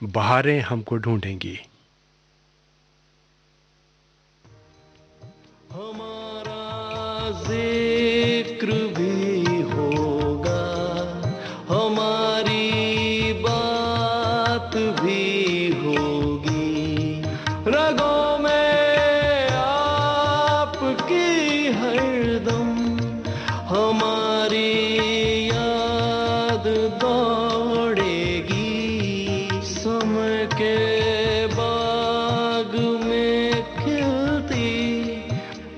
बहारें हमको ढूंढेंगी। हमारा जिक्र भी होगा, हमारी बात भी होगी, रगों में आपकी हरदम हमारी याद दौड़ेगी। समय के बाग में खिलती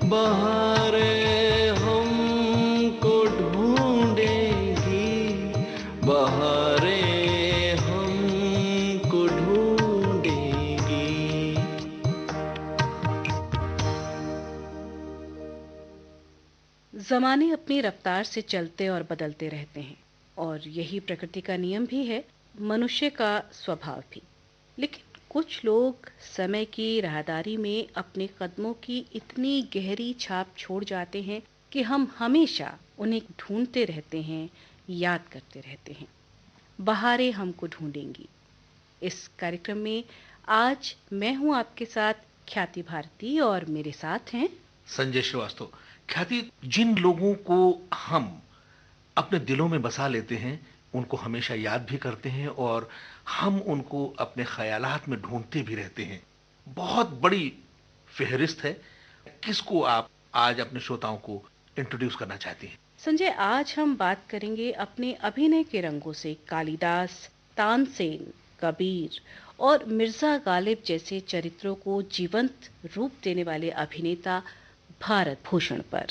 बहारें हमको ढूंढेगी, बहारें हमको ढूंढेगी। ज़माने अपनी रफ्तार से चलते और बदलते रहते हैं, और यही प्रकृति का नियम भी है, मनुष्य का स्वभाव भी। लेकिन कुछ लोग समय की राहदारी में अपने कदमों की इतनी गहरी छाप छोड़ जाते हैं कि हम हमेशा उन्हें ढूंढते रहते हैं, याद करते रहते हैं। बहारें हमको ढूंढेंगी। इस कार्यक्रम में आज मैं हूं आपके साथ ख्याति भारती, और मेरे साथ हैं संजय श्रीवास्तव। ख्याति, जिन लोगों को हम अपने दिलों में बसा लेते हैं, उनको हमेशा याद भी करते हैं और हम उनको अपने ख्यालात में ढूंढते भी रहते हैं। बहुत बड़ी फेहरिस्त है। किसको आप आज अपने श्रोताओं को इंट्रोड्यूस करना चाहती हैं? संजय। आज हम बात करेंगे अपने अभिनय के रंगों से कालिदास, तानसेन, कबीर और मिर्जा गालिब जैसे चरित्रों को जीवंत रूप देने वाले अभिनेता भारत भूषण पर।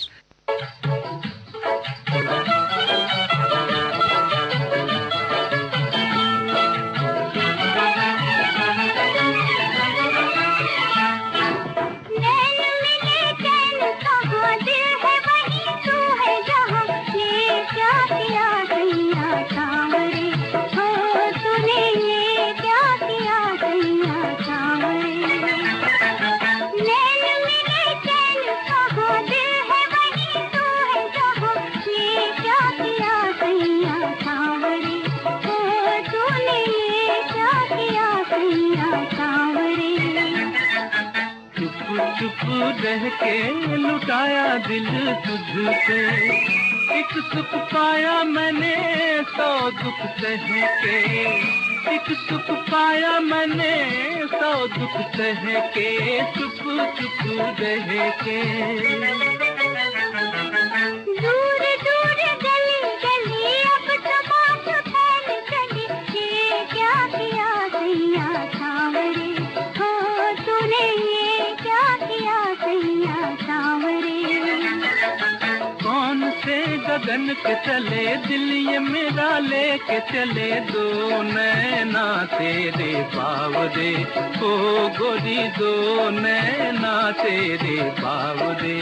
चुप रह के लुटाया दिल तुझसे, एक सुख पाया मैंने 100 दुख सह के, एक सुख पाया मैंने 100 दुख सह के, चुप चुप रह के। दूर दूर गली गली अब तमाशा फैल चली, ये क्या किया सैया सांवरे, हो तूने ये क्या किया सैया सांवरे। कौन से गगन के चले दिल ये मेरा लेके चले, दो नैना तेरे बावरे, ओ गोरी दो नैना तेरे बावरे।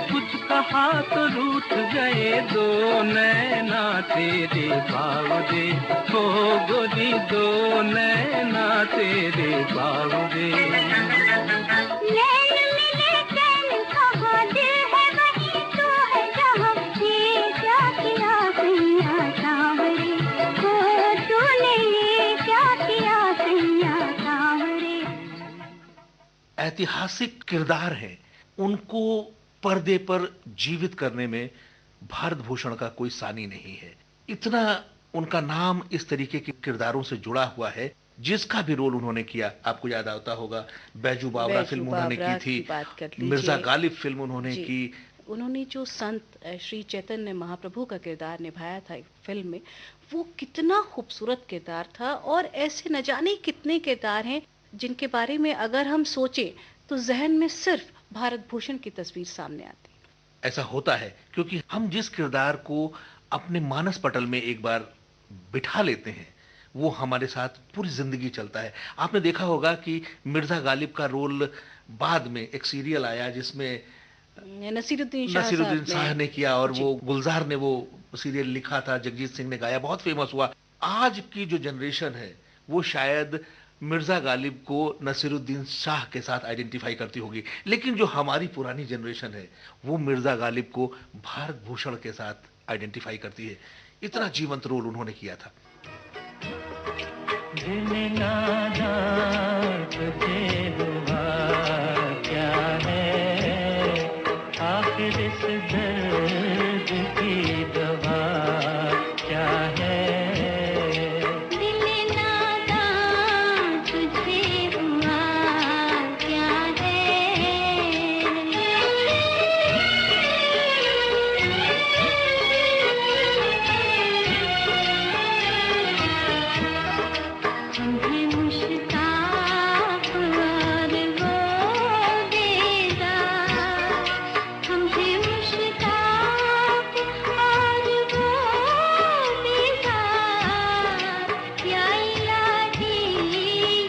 कुछ कहा तो रूठ गए, दो नैना तेरे बावरे, हो गोरी दो नैना तेरे बावरे। नैन मिले चैन कहाँ, दिल है वहीं तू है जहाँ, ये क्या किया सैया सांवरे, हो तूने ये क्या किया सैया सांवरे। ऐतिहासिक किरदार है, उनको पर्दे पर जीवित करने में भारत भूषण का कोई सानी नहीं है। इतना उनका नाम इस तरीके के किरदारों से जुड़ा हुआ है, जिसका भी रोल उन्होंने किया। आपको याद आता होगा, बैजू बावरा फिल्म उन्होंने की थी, मिर्जा गालिब फिल्म उन्होंने की। उन्होंने जो संत श्री चैतन्य महाप्रभु का किरदार निभाया था फिल्म में, वो कितना खूबसूरत किरदार था। और ऐसे न जाने कितने किरदार हैं जिनके बारे में अगर हम सोचें तो जहन में सिर्फ भारत भूषण की तस्वीर सामने आती है। ऐसा होता है क्योंकि हम जिस किरदार को अपने मानस पटल में एक बार बिठा लेते हैं, वो हमारे साथ पूरी जिंदगी चलता है। आपने देखा होगा कि मिर्जा गालिब का रोल बाद में एक सीरियल आया जिसमें नसीरुद्दीन शाह नसीरुद्दीन साहब शाह ने। ने किया, और जी। वो गुलजार ने वो सीरियल लिखा था, जगजीत सिंह ने गाया, बहुत फेमस हुआ। आज की जो जनरेशन है वो शायद मिर्जा गालिब को नसीरुद्दीन शाह के साथ आइडेंटिफाई करती होगी, लेकिन जो हमारी पुरानी जनरेशन है वो मिर्जा गालिब को भारत भूषण के साथ आइडेंटिफाई करती है। इतना जीवंत रोल उन्होंने किया था। दिल नादान तुझे हुआ क्या है, आखिर इस दर्द की दवा क्या है। दिल नादान तुझे हुआ क्या है। मुश्ताक और वो देदार, हम भी मुश्ताक और वो बेजार, या इलाही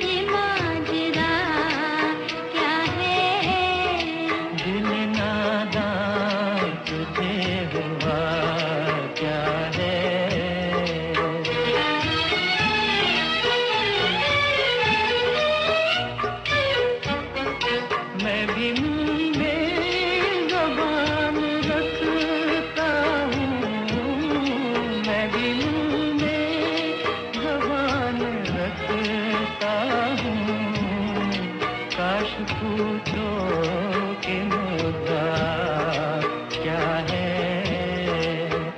ये माजरा क्या है। दिल नादान तुझे हुआ क्या है। मैं भी मुंह में ज़बान रखता हूँ, मैं भी मुंह में ज़बान रखता हूँ, काश पूछो कि मुद्दा क्या है।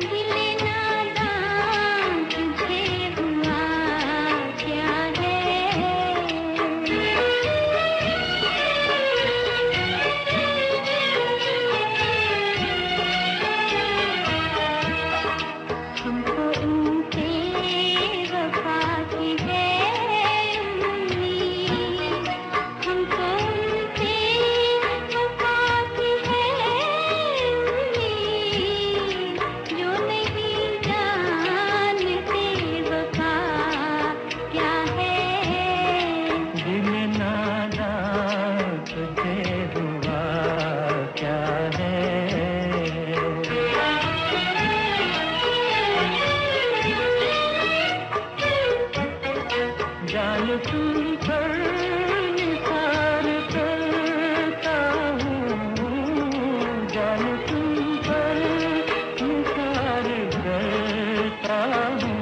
दिल नादान तुझे हुआ क्या है। हमको उनसे वफा की है उम्मीद, हमको उनसे वफा की है उम्मीद, जो नहीं जानते वफा क्या है। दिल नादान तुझे हुआ क्या है। जान तुम पर निसार करता हूँ, जान तुम पर निसार करता हूँ,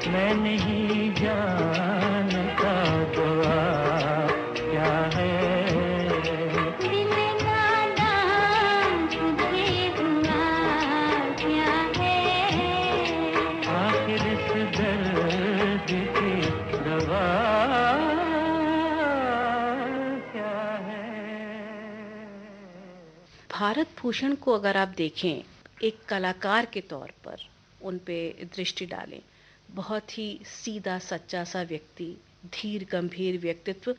मैं नहीं जानता दुआ क्या है। दिल नादान तुझे हुआ क्या है, आखिर इस दर्द की दवा क्या है। भारत भूषण को अगर आप देखें एक कलाकार के तौर पर, उन पे दृष्टि डालें, बहुत ही सीधा सच्चा सा व्यक्ति, धीर गंभीर व्यक्तित्व।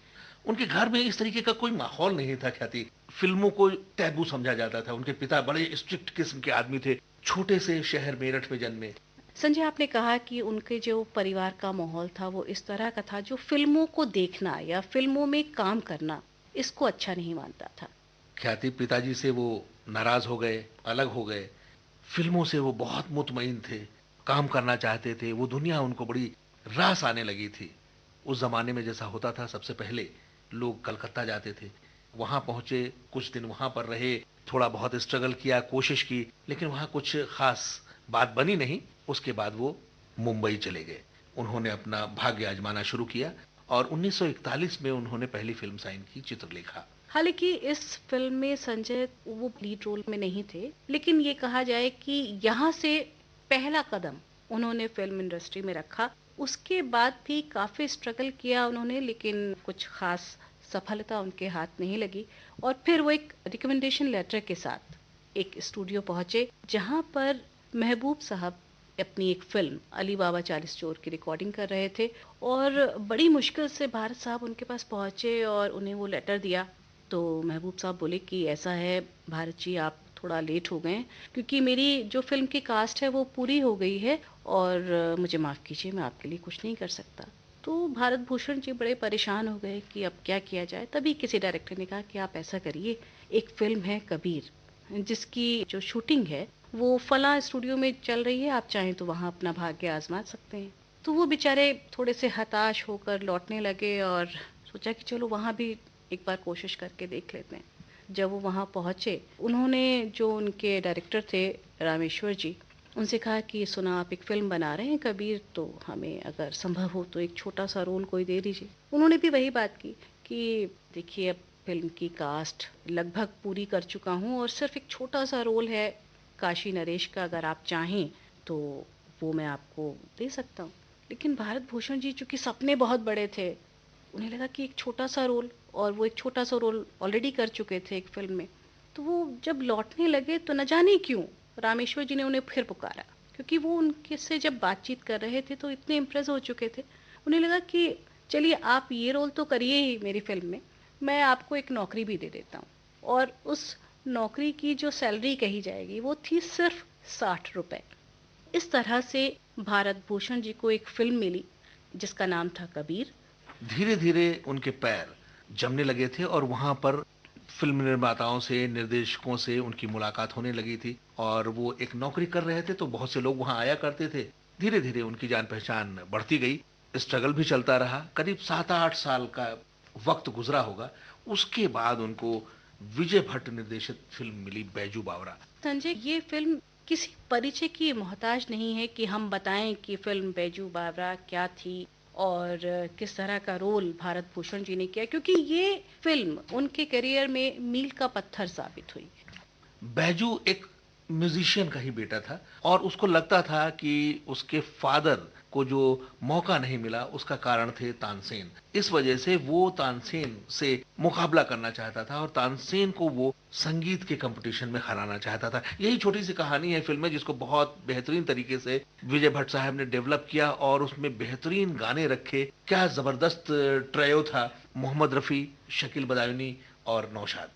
उनके घर में इस तरीके का कोई माहौल नहीं था ख्याति। फिल्मों को टैबू समझा जाता था। उनके पिता बड़े स्ट्रिक्ट किस्म के आदमी थे, छोटे से शहर मेरठ में जन्मे। संजय, आपने कहा कि उनके जो परिवार का माहौल था वो इस तरह का था जो फिल्मों को देखना या फिल्मों में काम करना इसको अच्छा नहीं मानता था। ख्याति पिताजी से वो नाराज हो गए, अलग हो गए। फिल्मों से वो बहुत मुतमईन थे, काम करना चाहते थे। वो दुनिया उनको बड़ी रास आने लगी थी। उस जमाने में जैसा होता था, सबसे पहले लोग कलकत्ता जाते थे, वहां पहुंचे, कुछ दिन वहां पर रहे, थोड़ा बहुत स्ट्रगल किया, कोशिश की, लेकिन वहां कुछ खास बात बनी नहीं। उसके बाद वो मुंबई चले गए। उन्होंने अपना भाग्य आजमाना शुरू किया और 1941 में उन्होंने पहली फिल्म साइन की, चित्रलेखा। हालांकि इस फिल्म में संजय वो लीड रोल में नहीं थे, लेकिन ये कहा जाए कि यहाँ से पहला कदम उन्होंने फिल्म इंडस्ट्री में रखा। उसके बाद भी काफी स्ट्रगल किया उन्होंने, लेकिन कुछ खास सफलता उनके हाथ नहीं लगी। और फिर वो एक रिकमेंडेशन लेटर के साथ एक स्टूडियो पहुंचे जहां पर महबूब साहब अपनी एक फिल्म अली बाबा 40 चोर की रिकॉर्डिंग कर रहे थे। और बड़ी मुश्किल से भारत साहब उनके पास पहुंचे और उन्हें वो लेटर दिया तो महबूब साहब बोले कि ऐसा है भारत जी, आप थोड़ा लेट हो गए हैं, क्योंकि मेरी जो फ़िल्म की कास्ट है वो पूरी हो गई है और मुझे माफ़ कीजिए, मैं आपके लिए कुछ नहीं कर सकता। तो भारत भूषण जी बड़े परेशान हो गए कि अब क्या किया जाए। तभी किसी डायरेक्टर ने कहा कि आप ऐसा करिए, एक फ़िल्म है कबीर, जिसकी जो शूटिंग है वो फलाँ स्टूडियो में चल रही है, आप चाहें तो वहाँ अपना भाग्य आज़मा सकते हैं। तो वो बेचारे थोड़े से हताश होकर लौटने लगे और सोचा कि चलो वहाँ भी एक बार कोशिश करके देख लेते हैं। जब वो वहाँ पहुँचे, उन्होंने जो उनके डायरेक्टर थे रामेश्वर जी, उनसे कहा कि सुना आप एक फ़िल्म बना रहे हैं कबीर, तो हमें अगर संभव हो तो एक छोटा-सा रोल कोई दे दीजिए। उन्होंने भी वही बात की कि देखिए, अब फ़िल्म की कास्ट लगभग पूरी कर चुका हूँ और सिर्फ़ एक छोटा-सा रोल है काशी नरेश का, अगर आप चाहें तो वो मैं आपको दे सकता हूँ। लेकिन भारत भूषण जी चूँकि सपने बहुत बड़े थे, उन्हें लगा कि एक छोटा-सा रोल, और वो एक छोटा-सा रोल ऑलरेडी कर चुके थे एक फ़िल्म में। तो वो जब लौटने लगे तो न जाने क्यों रामेश्वर जी ने उन्हें फिर पुकारा, क्योंकि वो उनके से जब बातचीत कर रहे थे तो इतने इम्प्रेस हो चुके थे। उन्हें लगा कि चलिए आप ये रोल तो करिए ही मेरी फ़िल्म में, मैं आपको एक नौकरी भी दे देता हूँ। और उस नौकरी की जो सैलरी कही जाएगी वो थी सिर्फ़ ₹60। इस तरह से भारत भूषण जी को एक फ़िल्म मिली जिसका नाम था कबीर। धीरे-धीरे उनके पैर जमने लगे थे और वहाँ पर फ़िल्म निर्माताओं से, निर्देशकों से उनकी मुलाकात होने लगी थी और वो एक नौकरी कर रहे थे, तो बहुत से लोग वहाँ आया करते थे। धीरे-धीरे उनकी जान-पहचान बढ़ती गई, स्ट्रगल भी चलता रहा। करीब 7-8 साल का वक़्त गुज़रा होगा। उसके बाद उनको विजय भट्ट निर्देशित फ़िल्म मिली बैजू बावरा। संजय, ये फ़िल्म किसी परिचय की मोहताज नहीं है कि हम बताएं कि फ़िल्म बैजू बावरा क्या थी और किस तरह का रोल भारत भूषण जी ने किया, क्योंकि ये फ़िल्म उनके करियर में मील का पत्थर साबित हुई। बैजू एक म्यूजिशियन का ही बेटा था और उसको लगता था कि उसके फादर को जो मौका नहीं मिला उसका कारण थे तानसेन। इस वजह से वो तानसेन से मुकाबला करना चाहता था और तानसेन को वो संगीत के कंपटीशन में हराना चाहता था। यही छोटी सी कहानी है फिल्म में, जिसको बहुत बेहतरीन तरीके से विजय भट्ट साहब ने डेवलप किया और उसमें बेहतरीन गाने रखे। क्या जबरदस्त ट्रायो था, मोहम्मद रफी, शकील बदायूनी और नौशाद।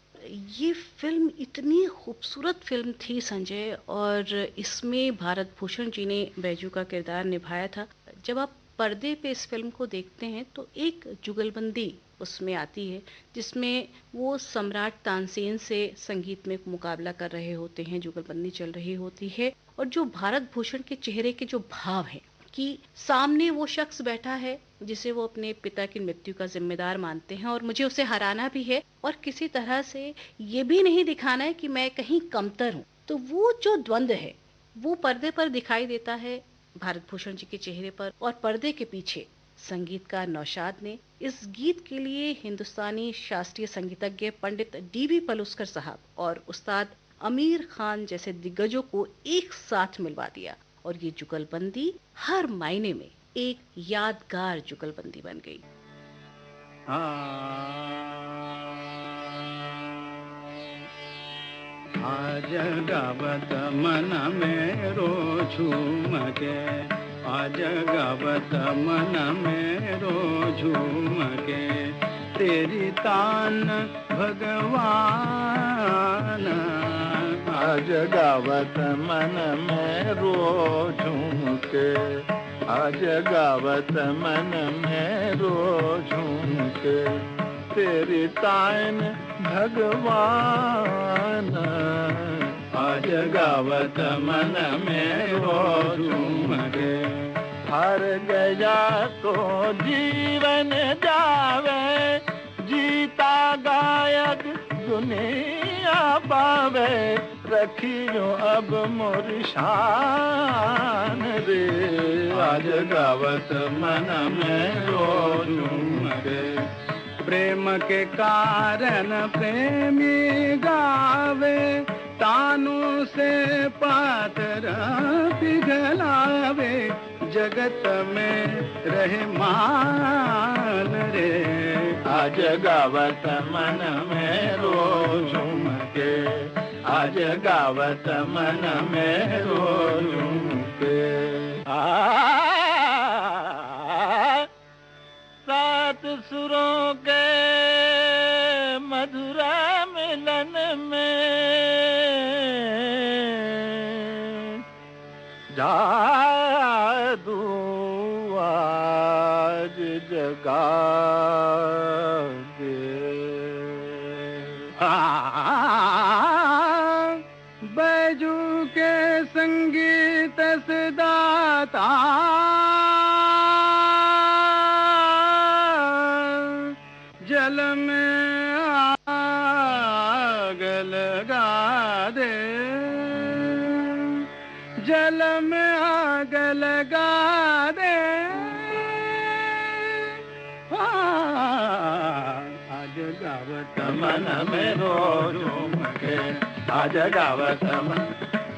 ये फ़िल्म इतनी खूबसूरत फ़िल्म थी संजय, और इसमें भारत भूषण जी ने बैजू का किरदार निभाया था। जब आप पर्दे पे इस फ़िल्म को देखते हैं तो एक जुगलबंदी उसमें आती है, जिसमें वो सम्राट तानसेन से संगीत में मुकाबला कर रहे होते हैं, जुगलबंदी चल रही होती है, और जो भारत भूषण के चेहरे के जो भाव हैं कि सामने वो शख्स बैठा है जिसे वो अपने पिता की मृत्यु का जिम्मेदार मानते हैं और मुझे उसे हराना भी है, और किसी तरह से ये भी नहीं दिखाना है कि मैं कहीं कमतर हूँ। तो वो जो द्वंद्व है वो पर्दे पर दिखाई देता है भारत भूषण जी के चेहरे पर, और पर्दे के पीछे संगीतकार नौशाद ने इस गीत के लिए हिंदुस्तानी शास्त्रीय संगीतज्ञ पंडित डीबी पलुस्कर साहब और उस्ताद आमिर खान जैसे दिग्गजों को एक साथ मिलवा दिया, और ये जुगलबंदी हर मायने में एक यादगार जुगलबंदी बन गई। आज गावत मन मेरो झूम के, आज गावत मन मेरो झूम के, तेरी तान भगवान। आज गावत मन मेरो झूम के, आज गावत मन मेरो झूम के, तेरी तान भगवान। आज गावत मन मेरो झूम के, हार गया तो जीवन जावे, जीता गायक दुनिया पावे, रखियो अब मोर शान रे। आज गावत मन मेरो झूम के, प्रेम के कारण प्रेमी गावे, तानु से पातर पिघलावे, जगत में रहे मान रे। आज गावत मन मेरो झूम के, आज गावत मन मेरो झूम के। सात सुरों के मधुरा में जादू आज जगा दे। बैजू के संगीत सदाता जल में आग लगा दे, जल में आग लगा दे। आज गावत मन में रो झूम के, आज गावत मन,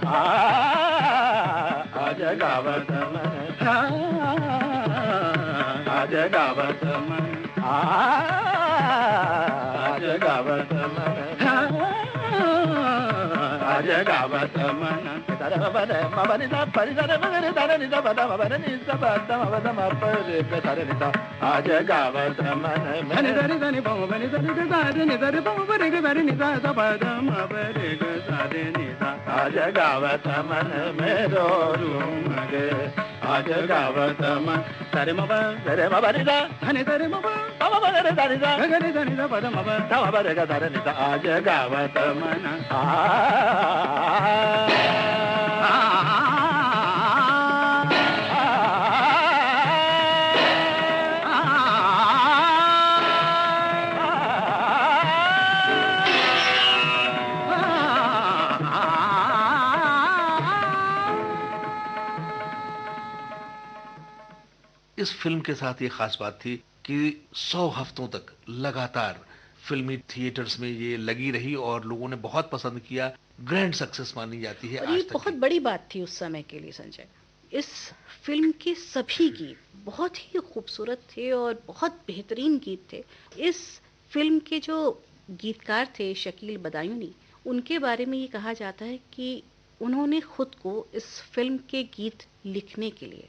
आज गावत मन, आज गावत मन, आज गावत मन, आज गावत मन। आज गावत मन में आज गावत मन में रो झूम गे, आज गावत मन। सरे मबा सरे मबा निदा धनि सरे मबा मबा बरे धनि दा गरे धनि दा पद मबा तव बरे ग धरे निदा। आज गावत मन इस फिल्म के साथ ये खास बात थी कि 100 हफ्तों तक लगातार फिल्मी थिएटर्स में ये लगी रही और लोगों ने बहुत पसंद किया। ग्रैंड सक्सेस मानी जाती है और आज ये तक बहुत की। बड़ी बात थी उस समय के लिए संजय। इस फिल्म के सभी गीत बहुत ही खूबसूरत थे और बहुत बेहतरीन गीत थे। इस फिल्म के जो गीतकार थे शकील बदायूनी, उनके बारे में ये कहा जाता है कि उन्होंने खुद को इस फिल्म के गीत लिखने के लिए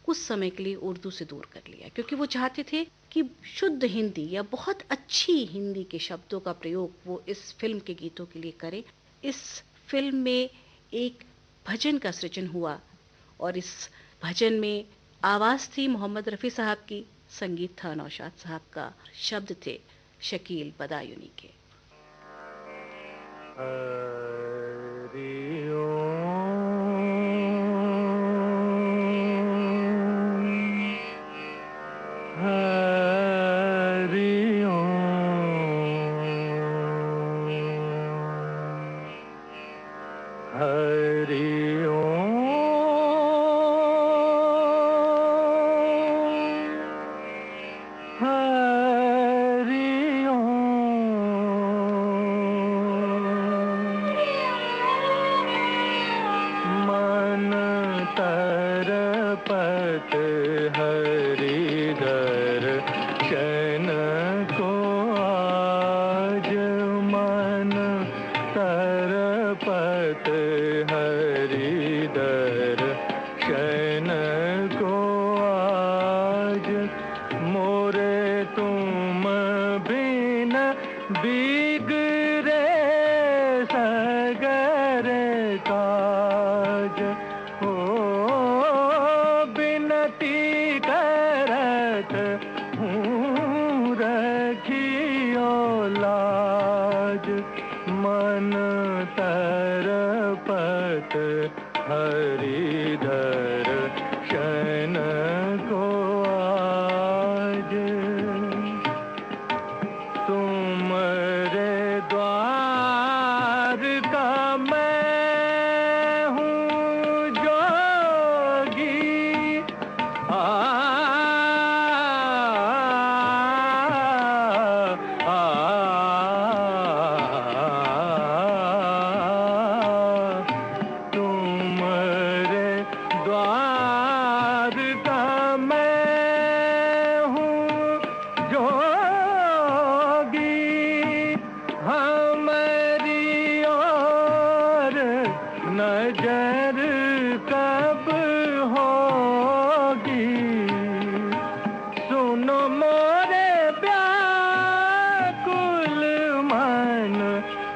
कुछ समय के लिए उर्दू से दूर कर लिया, क्योंकि वो चाहते थे कि शुद्ध हिंदी या बहुत अच्छी हिंदी के शब्दों का प्रयोग वो इस फिल्म के गीतों के लिए करें। इस फिल्म में एक भजन का सृजन हुआ और इस भजन में आवाज़ थी मोहम्मद रफ़ी साहब की, संगीत था नौशाद साहब का, शब्द थे शकील बदायूनी के।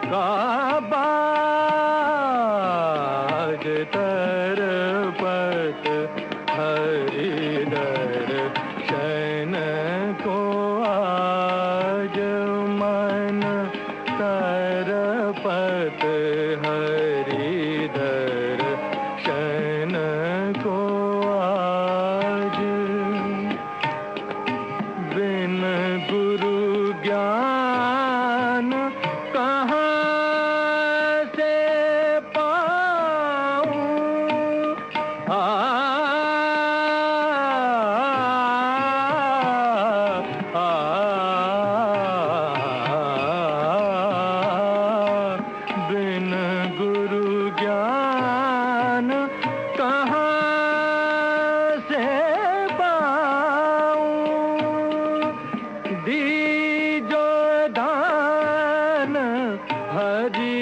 का बाज तरपत हरि दर्शन को आज मन तरपत हरि दर्शन को आज बिन गुरु ज्ञान कहाँ से पाऊं आ, आ, बिन गुरु ज्ञान कहाँ से पाऊं दीजो दान हरि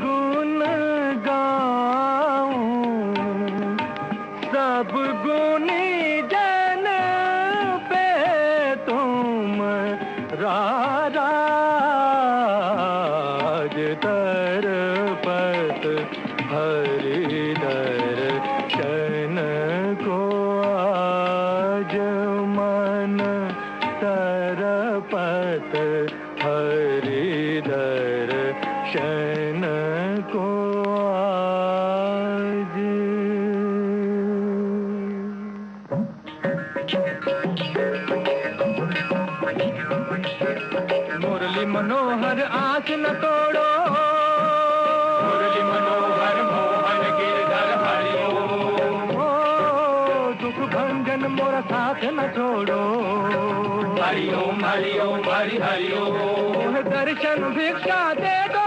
गुण गाऊं सब गुनी जन पे तुम राज तरपत हरि दर्शन को आज मन तरपत हरि दर्शन को आज मुरली मनोहर आस न तोड़ो मुरली मनोहर मोहन गिरधर हरिओ दुख भंजन मोरा साथ न छोड़ो हरिओम हरिओम हरि हरिओम दर्शन भिक्षा दे दो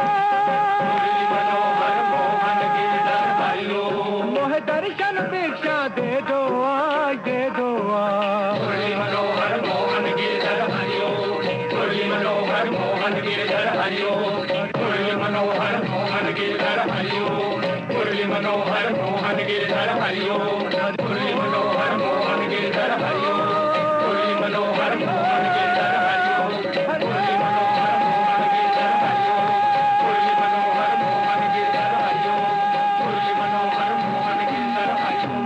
मुरली मनोहर मोहन गिरधर हरिओम मोह दर्शन भिक्षा दे दो आज दे दो मुरली मनोहर मोहन गिरधर हरिओम मुरली मनोहर मोहन गिरधर हरिओम मुरली मनोहर मोहन गिरधर हरिओम मुरली मनोहर मोहन गिरधर हरिओम मुरली मनोहर मोहन गिरधर हरिओम मुरली मनोहर मोहन गिरधर हरिओम मुरली मनोहर मोहन गिरधर हरिओम मुरली मनोहर मोहन गिरधर हरिओम मुरली मनोहर मोहन गिरधर हरिओम।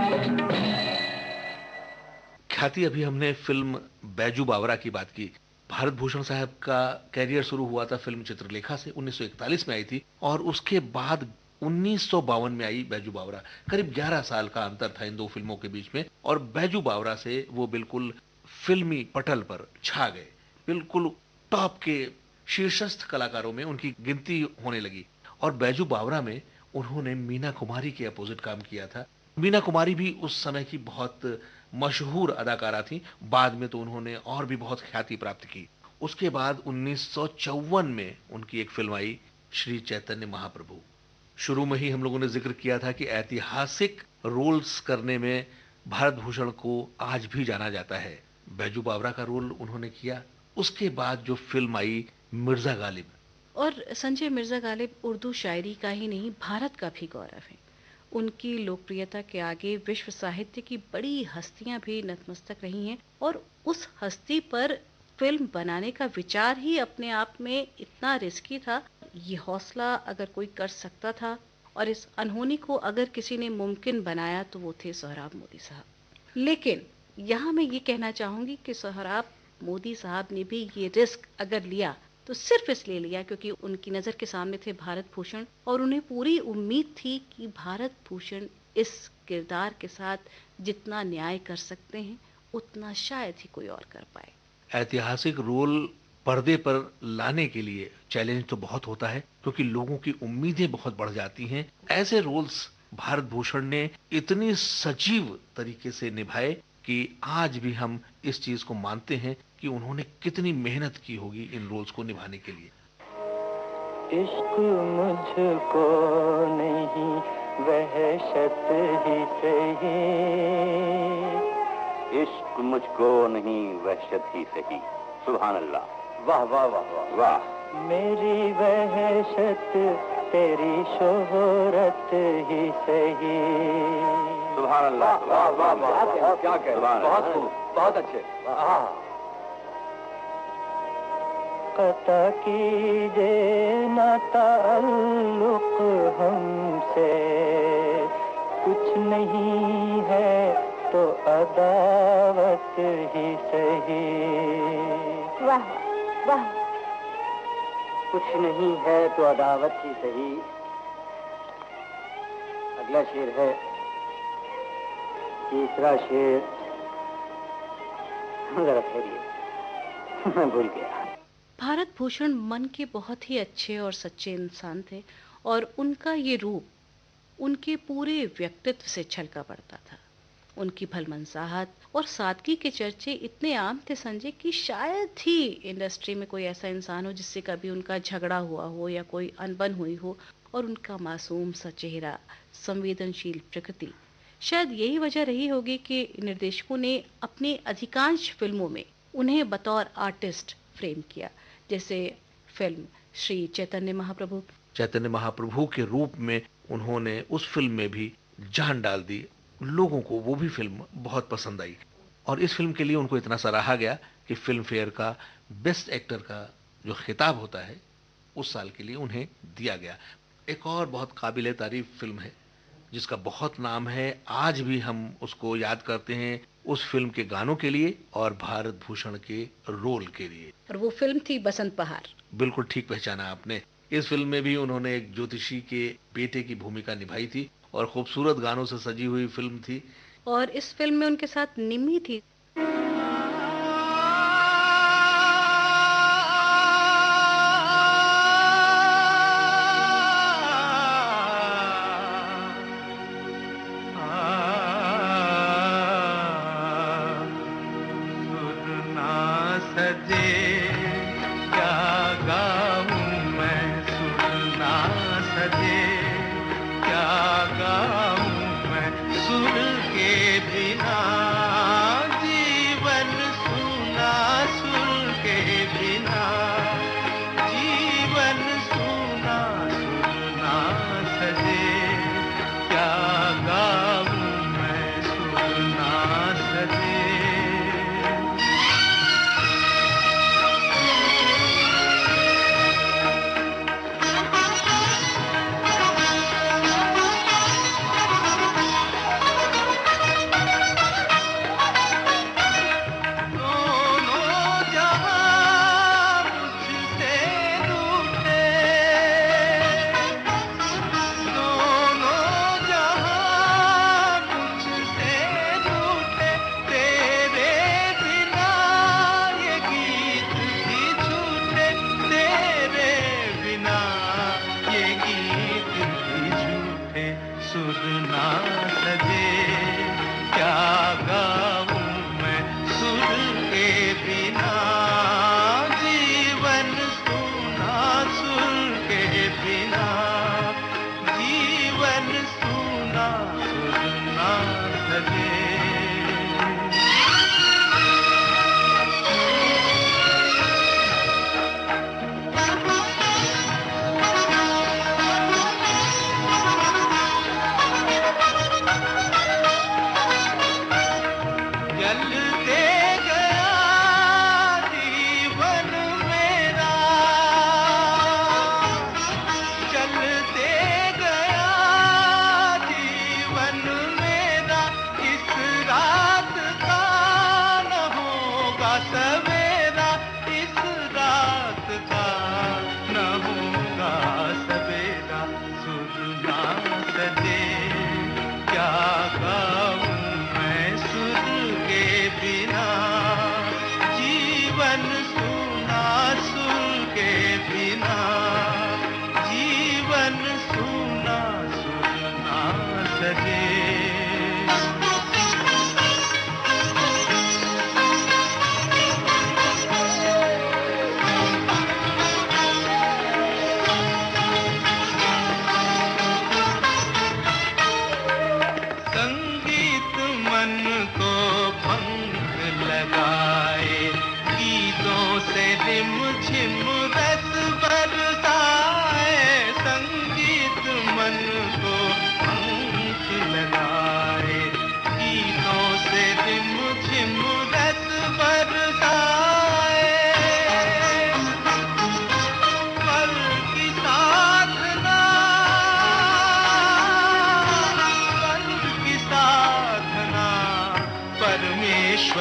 ख्याति, अभी हमने फिल्म बैजू बावरा की बात की। भारत भूषण साहब का कैरियर शुरू हुआ था फिल्म चित्रलेखा से, 1941 में आई थी और उसके बाद 1952 में आई बैजू बावरा। करीब 11 साल का अंतर था इन दो फिल्मों के बीच में और बैजू बावरा से वो बिल्कुल फिल्मी पटल पर छा गए। बिल्कुल टॉप के शीर्षस्थ कलाकारों में उनकी गिनती होने लगी और बैजू बावरा में उन्होंने मीना कुमारी के अपोजिट काम किया था। मीना कुमारी भी उस समय की बहुत मशहूर अदाकारा थी। बाद में तो उन्होंने और भी बहुत ख्याति प्राप्त की। उसके बाद 1954 में उनकी एक फिल्म आई श्री चैतन्य महाप्रभु। शुरू में ही हम लोगों ने जिक्र किया था कि ऐतिहासिक रोल्स करने में भारत भूषण को आज भी जाना जाता है। बैजू बावरा का रोल उन्होंने किया। उसके बाद जो फिल्म आई मिर्जा गालिब, और संजय मिर्जा गालिब उर्दू शायरी का ही नहीं भारत का भी गौरव है। उनकी लोकप्रियता के आगे विश्व साहित्य की बड़ी हस्तियां भी नतमस्तक रही हैं और उस हस्ती पर फिल्म बनाने का विचार ही अपने आप में इतना रिस्की था। ये हौसला अगर कोई कर सकता था और इस अनहोनी को अगर किसी ने मुमकिन बनाया तो वो थे सोहराब मोदी साहब। लेकिन यहाँ मैं ये कहना चाहूंगी कि सोहराब मोदी साहब ने भी ये रिस्क अगर लिया तो सिर्फ इसलिए लिया क्योंकि उनकी नजर के सामने थे भारत भूषण और उन्हें पूरी उम्मीद थी कि भारत भूषण इस किरदार के साथ जितना न्याय कर सकते हैं उतना शायद ही कोई और कर पाए। ऐतिहासिक रोल पर्दे पर लाने के लिए चैलेंज तो बहुत होता है क्योंकि लोगों की उम्मीदें बहुत बढ़ जाती हैं। ऐसे रोल्स भारत भूषण ने इतनी सजीव तरीके से निभाए कि आज भी हम इस चीज को मानते हैं कि उन्होंने कितनी मेहनत की होगी इन रोल्स को निभाने के लिए। इश्क मुझको नहीं वहशत ही सही, इश्क मुझको नहीं वहशत ही सही। सुभान अल्लाह, वाह वाह वाह वाह वाह। मेरी वहशत तेरी शोहरत ही सही। सुभान अल्लाह, वाह वाह वाह, क्या कह, बहुत खूब, बहुत अच्छे। कता कीजे न ताल्लुक हमसे, कुछ नहीं है तो अदावत ही सही। वाह वाह, कुछ नहीं है तो अदावत ही सही। अगला शेर है, तीसरा शेर, जरा ठहरिए, मैं भूल गया। भारत भूषण मन के बहुत ही अच्छे और सच्चे इंसान थे और उनका ये रूप उनके पूरे व्यक्तित्व से छलका पड़ता था। उनकी भलमनसाहत और सादगी के चर्चे इतने आम थे संजय कि शायद ही इंडस्ट्री में कोई ऐसा इंसान हो जिससे कभी उनका झगड़ा हुआ हो या कोई अनबन हुई हो। और उनका मासूम सा चेहरा, संवेदनशील प्रकृति, शायद यही वजह रही होगी कि निर्देशकों ने अपनी अधिकांश फिल्मों में उन्हें बतौर आर्टिस्ट फ्रेम किया। जैसे फिल्म श्री चैतन्य महाप्रभु। चैतन्य महाप्रभु के रूप में उन्होंने उस फिल्म में भी जान डाल दी। लोगों को वो भी फिल्म बहुत पसंद आई और इस फिल्म के लिए उनको इतना सराहा गया कि फिल्म फेयर का बेस्ट एक्टर का जो खिताब होता है उस साल के लिए उन्हें दिया गया। एक और बहुत काबिल तारीफ फिल्म है जिसका बहुत नाम है, आज भी हम उसको याद करते हैं उस फिल्म के गानों के लिए और भारत भूषण के रोल के लिए, और वो फिल्म थी बसंत बहार। बिल्कुल ठीक पहचाना आपने। इस फिल्म में भी उन्होंने एक ज्योतिषी के बेटे की भूमिका निभाई थी और खूबसूरत गानों से सजी हुई फिल्म थी। और इस फिल्म में उनके साथ निम्मी थी।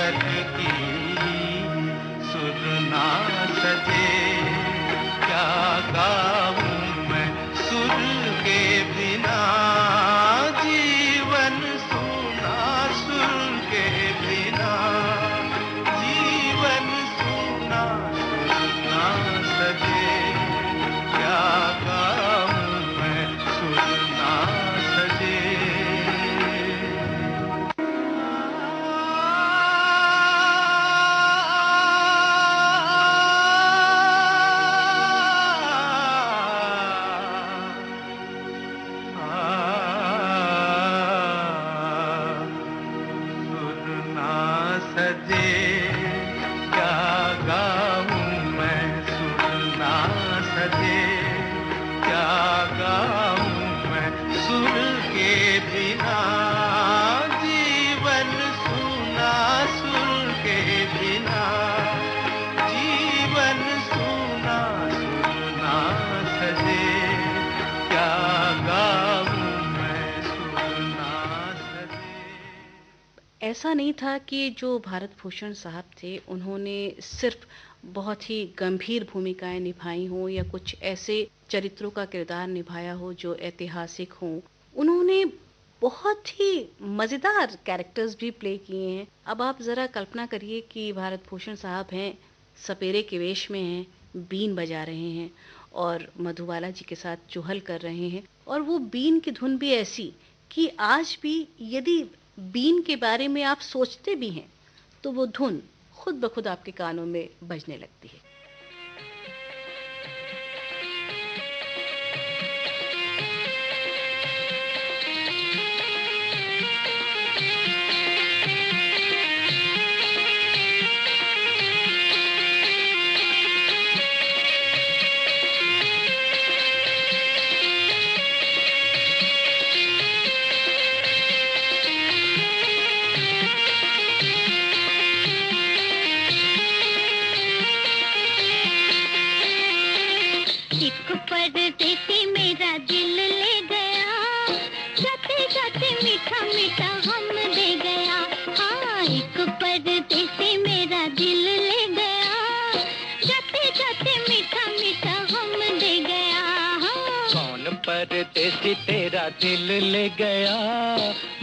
स्वर की सुर ना सजे, क्या गाऊं मैं सुर के बिना, जीवन सूना सुर के बिना, जीवन सूना सुर ना सजे, क्या गाऊं मैं सुर ना सजे। सजे, क्या गाऊं मैं सुर ना सजे, क्या गाऊं मैं सुर के बिना, जीवन सूना सुर के बिना, जीवन सूना सुर ना सजे, क्या गाऊं मैं सुर ना सजे। ऐसा नहीं था कि जो भारत भूषण साहब थे उन्होंने सिर्फ बहुत ही गंभीर भूमिकाएं निभाई हों या कुछ ऐसे चरित्रों का किरदार निभाया हो जो ऐतिहासिक हों। उन्होंने बहुत ही मज़ेदार कैरेक्टर्स भी प्ले किए हैं। अब आप ज़रा कल्पना करिए कि भारत भूषण साहब हैं, सपेरे के वेश में हैं, बीन बजा रहे हैं और मधुबाला जी के साथ चुहल कर रहे हैं, और वो बीन की धुन भी ऐसी कि आज भी यदि बीन के बारे में आप सोचते भी हैं तो वो धुन खुद ब खुद आपके कानों में बजने लगती है। परदेसी मेरा दिल ले गया, जाते जाते मीठा मीठा हम दे गया। हाँ, एक परदेसी मेरा दिल ले गया, जाते जाते मीठा मीठा हम दे गया। हाँ। कौन परदेसी तेरा दिल ले गया,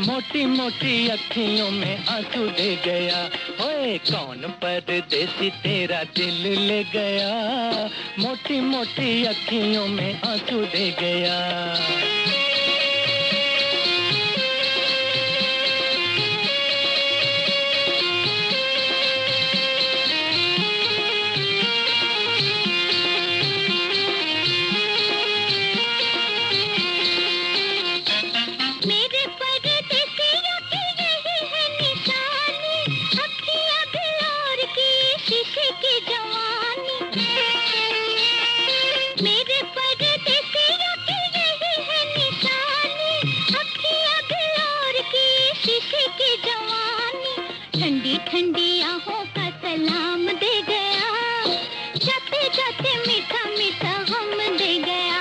मोटी मोटी अखियों में आंसू दे गया। ओए कौन परदेसी तेरा दिल ले गया, मोटी मोटी अखियों में आंसू दे गया। ठंडी ठंडी आहों का सलाम दे गया, जाते जाते मीठा मीठा हम दे गया।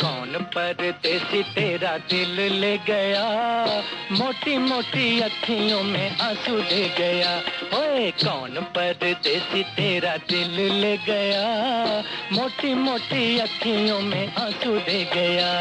कौन परदेसी तेरा दिल ले गया, मोटी मोटी अखियों में आंसू दे गया। ओए कौन परदेसी तेरा दिल ले गया, मोटी मोटी अखियों में आंसू दे गया।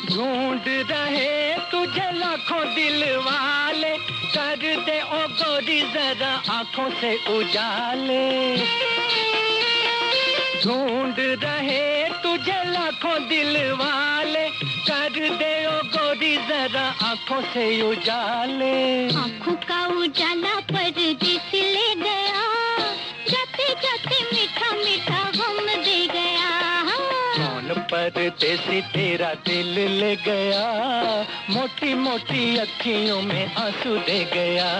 ढूंढ रहे तुझे लाखों दिल वाले, कर दे ओ गोरी जरा आंखों से उजाले। ढूंढ रहे तुझे लाखों दिल वाले, कर दे ओ गोरी जरा आंखों से उजाले। आंखों का उजाला परदेसी ले गया, जाते जाते मीठा मीठा हम दे गया। कौन परदेसी तेरा दिल ले गया, मोटी मोटी अखियों में आंसू दे गया।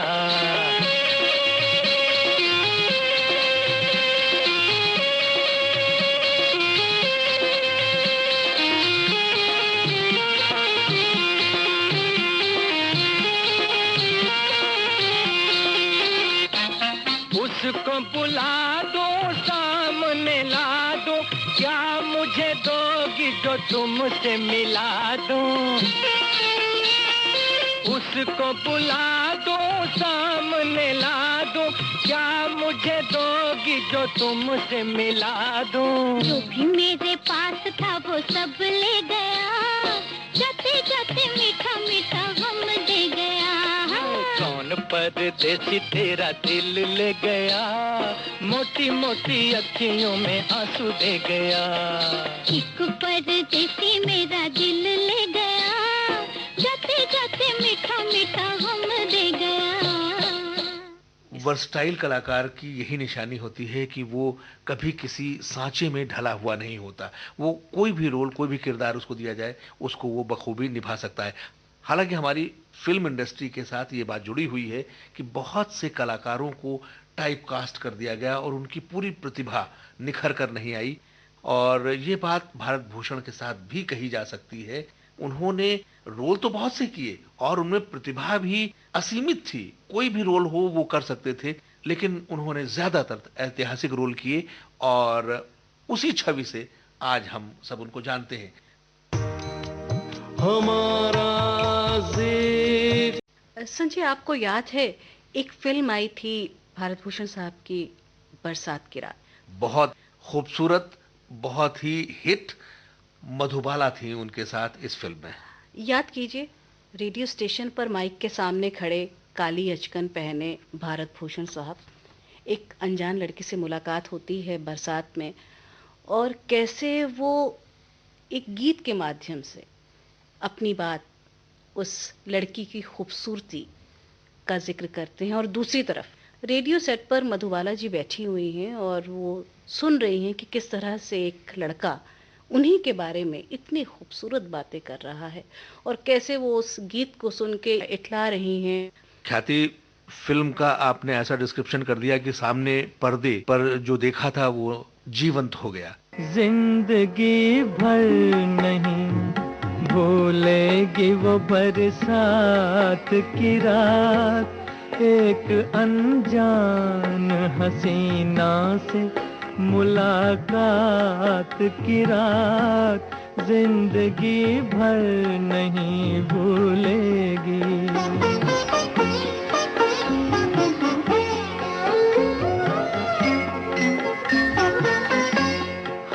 बुला दो, सामने ला दो, क्या मुझे दोगी जो तुमसे मिला दूं? उसको बुला दो, सामने ला दो, क्या मुझे दोगी जो तुमसे मिला दूं? जो भी मेरे पास था वो सब ले गया, जाते जाते मीठा मीठा हम दे गया। कौन परदेसी तेरा दिल ले गया, मोटी मोटी अखियों में आंसू दे गया। एक परदेसी मेरा दिल ले गया, जाते जाते मीठा मीठा हम दे गया। वर्सटाइल कलाकार की यही निशानी होती है कि वो कभी किसी सांचे में ढला हुआ नहीं होता। वो कोई भी रोल, कोई भी किरदार उसको दिया जाए, उसको वो बखूबी निभा सकता है। हालांकि हमारी फिल्म इंडस्ट्री के साथ ये बात जुड़ी हुई है कि बहुत से कलाकारों को टाइप कास्ट कर दिया गया और उनकी पूरी प्रतिभा निखर कर नहीं आई। और ये बात भारत भूषण के साथ भी कही जा सकती है। उन्होंने रोल तो बहुत से किए और उनमें प्रतिभा भी असीमित थी, कोई भी रोल हो वो कर सकते थे, लेकिन उन्होंने ज्यादातर ऐतिहासिक रोल किए और उसी छवि से आज हम सब उनको जानते हैं। संजय, आपको याद है एक फिल्म आई थी भारत भूषण साहब की, बरसात की रात? बहुत खूबसूरत, बहुत ही हिट मधुबाला थी उनके साथ इस फिल्म में। याद कीजिए, रेडियो स्टेशन पर माइक के सामने खड़े, काली अचकन पहने भारत भूषण साहब, एक अनजान लड़की से मुलाकात होती है बरसात में, और कैसे वो एक गीत के माध्यम से अपनी बात उस लड़की की खूबसूरती का जिक्र करते हैं। और दूसरी तरफ रेडियो सेट पर मधुबाला जी बैठी हुई हैं और वो सुन रही हैं कि किस तरह से एक लड़का उन्हीं के बारे में इतनी खूबसूरत बातें कर रहा है और कैसे वो उस गीत को सुन के इठला रही हैं। ख्याति, फिल्म का आपने ऐसा डिस्क्रिप्शन कर दिया कि सामने पर्दे पर जो देखा था वो जीवंत हो गया। जिंदगी भर नहीं भूलेगी वो बरसात की रात, एक अनजान हसीना से मुलाकात की रात, जिंदगी भर नहीं भूलेगी।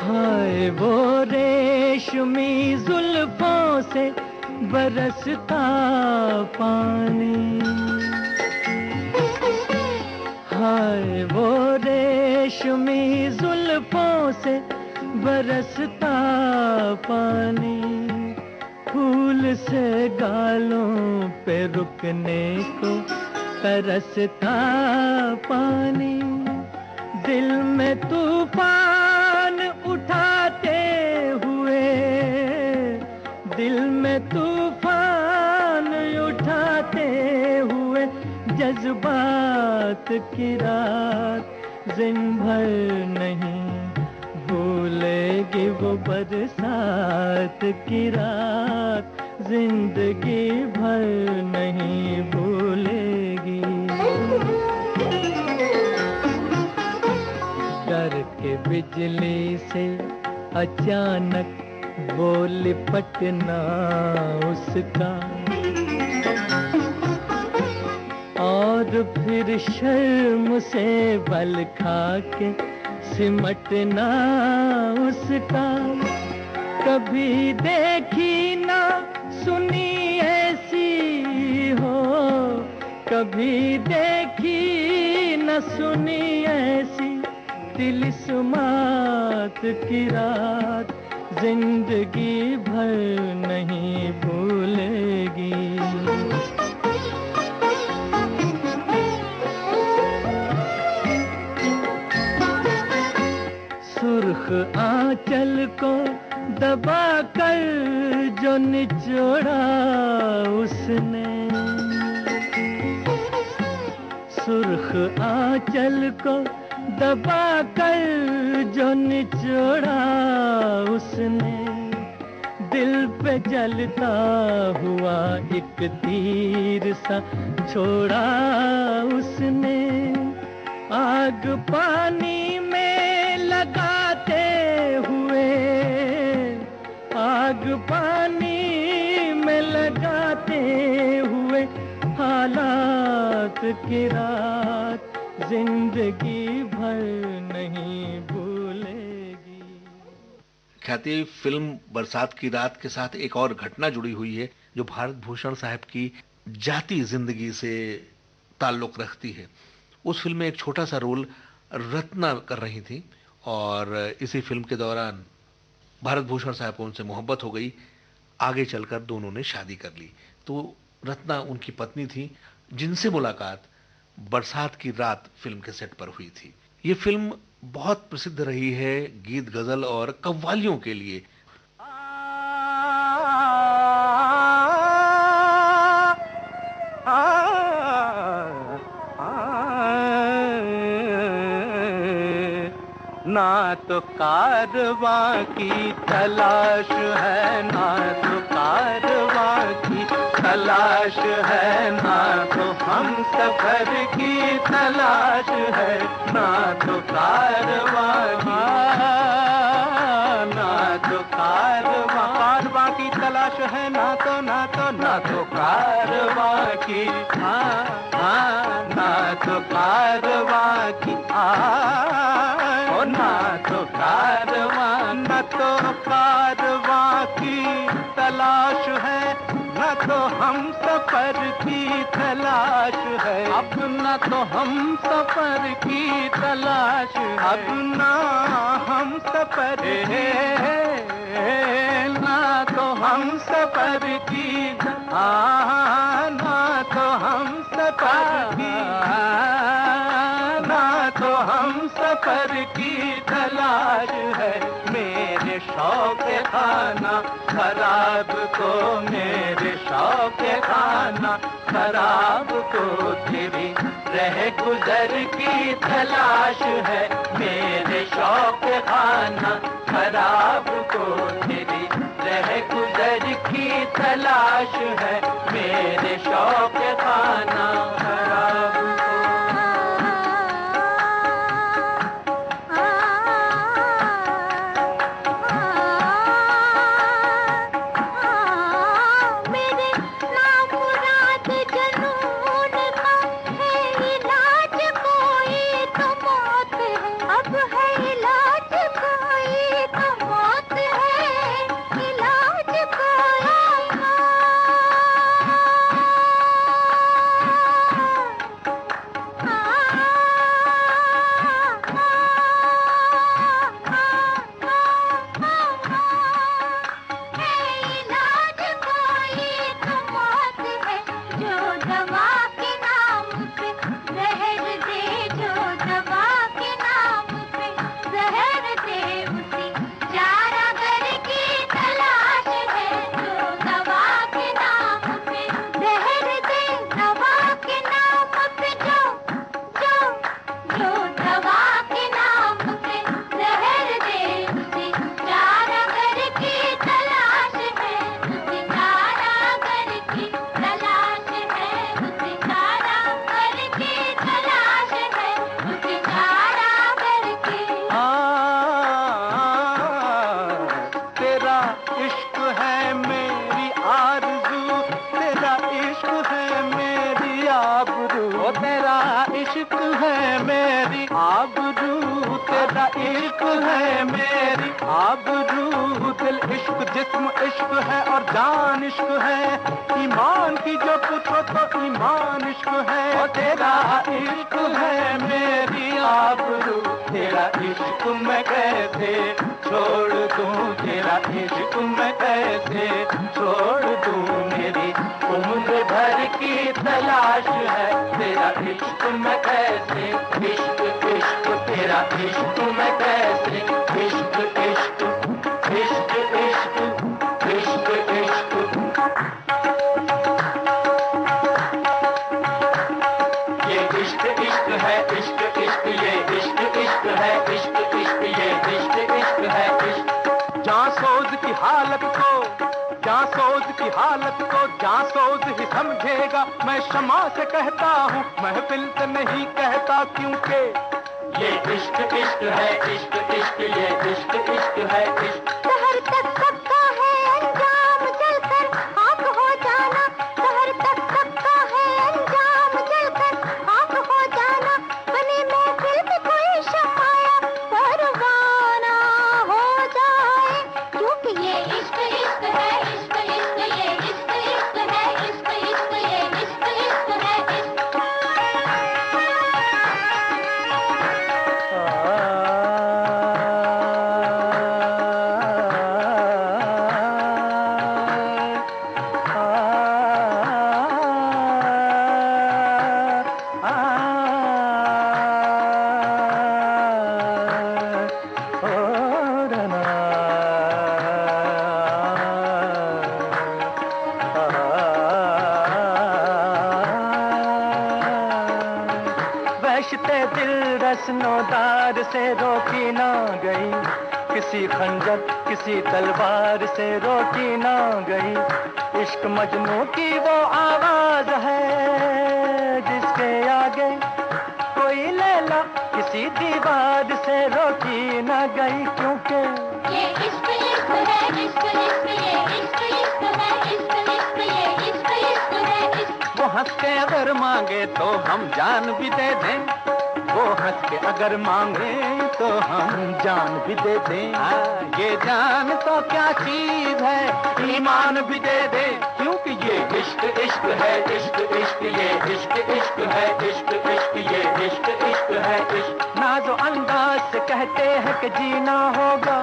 हाय वो रेशमी जुल्फों से बरसता पानी, हाय वो रेशमी जुल्फों से बरसता पानी, फूल से गालों पे रुकने को तरसता पानी, दिल में तूफान उठाते हुए, दिल में तूफान उठाते हुए जज्बात की रात, दिन भर नहीं भूलेगी वो बरसात की रात, जिंदगी भर नहीं भूलेगी। डर के बिजली से अचानक वो लिपटना उसका, और फिर शर्म से बल खा के सिमटना उसका, कभी देखी ना सुनी ऐसी हो, कभी देखी न सुनी ऐसी तिलिस्मात की रात, जिंदगी भर नहीं भूलेगी। सुर्ख आंचल को दबा कर जो निचोड़ा उसने, सुर्ख आंचल को दबा कर जो निचोड़ा उसने, दिल पे जलता हुआ एक तीर सा छोड़ा उसने, आग पानी में लगाते हुए, आग पानी में लगाते हुए हालात की रात जिंदगी भर नहीं भूलेगी। ख्याति, फिल्म बरसात की रात के साथ एक और घटना जुड़ी हुई है जो भारत भूषण साहब की जाती जिंदगी से ताल्लुक रखती है। उस फिल्म में एक छोटा सा रोल रत्ना कर रही थी और इसी फिल्म के दौरान भारत भूषण साहब को उनसे मोहब्बत हो गई। आगे चलकर दोनों ने शादी कर ली। तो रत्ना उनकी पत्नी थी जिनसे मुलाकात बरसात की रात फिल्म के सेट पर हुई थी। ये फिल्म बहुत प्रसिद्ध रही है गीत, गजल और कव्वालियों के लिए। ना तो कारवां की तलाश है, ना तो कारवां की तलाश है, ना तो हम सफर की तलाश है, ना तो कारवां की, ना तो कारवां की तलाश है, ना तो कारवां की, ना तो कारवां की, ना तो कारवां, न तो कारवां की तलाश है, न तो हम सफर की तलाश है, अब न तो हम सफर की तलाश है, अब ना हम सफर है, ना तो हम सफर की, ना तो हम सफर की, ना तो हम सफर की तलाश है। मेरे शौक खाना खराब को, मेरे शौक खाना खराब को तेरी रह गुजर की तलाश है। मेरे शौक खाना खराब को तेरी रह गुजर की तलाश है। मेरे शौक खाना खराब को। इश्क है मेरी आबरू, दिल इश्क, जिस्म इश्क है और जान इश्क है। ईमान की जो पूछो तो ईमान इश्क है। और तेरा इश्क है मेरी आबरू, तेरा इश्क मैं कैसे छोड़ दूं, तेरा इश्क मैं कैसे छोड़ दूं। मेरी उम्र भर की तलाश है, तेरा इश्क मैं कैसे, इश्क इश्क तेरा इश्क मैं कैसे, इश्क इश्क इश्क इश्क इश्क इश्क। ये इश्क इश्क है, इश्क इश्क ये इश्क इश्क है, इश्क इश्क ये इश्क इश्क है। इश्क जान सोज की हालत को जासोज की हालत को जासोज ही समझेगा। मैं शमा से कहता हूँ महफिल से नहीं कहता, क्योंकि ये इश्क इश्क है, इश्क इश्क, ये इश्क इश्क है, इश्क। शहर तक सबका है अंजाम जलकर खाक हो जाना, शहर तक सबका है अंजाम जलकर खाक हो जाना। बने महफिल में कोई शमाया परवाना हो जाए, क्योंकि ये इश्क इश्क है, इश्क इश्क, ये इश्क इश्क है, इश्क इश्क, ये इश्क इश्क है, इश्क। वहशते दिल रस्नोदार से रोकी ना गई, किसी खंजर किसी तलवार से रोकी ना गई। इश्क मजनू की वो आवाज है जिसके आगे कोई लैला किसी दीवार से रोकी ना गई, क्योंकि ये इश्क इश्क है, इश्क इश्क, ये इश्क इश्क है, इश्क इश्क, ये इश्क इश्क है, इश्क। वो हंस के अगर मांगे तो हम जान भी दे दें, वो हंस के अगर मांगे तो हम जान भी दे दें। ये जान तो क्या चीज है, ईमान भी दे दे, क्योंकि ये इश्क इश्क है, इश्क इश्क, ये इश्क इश्क है, इश्क इश्क, ये इश्क इश्क है, इश्क। नाजो अंदाज से कहते हैं कि जीना होगा,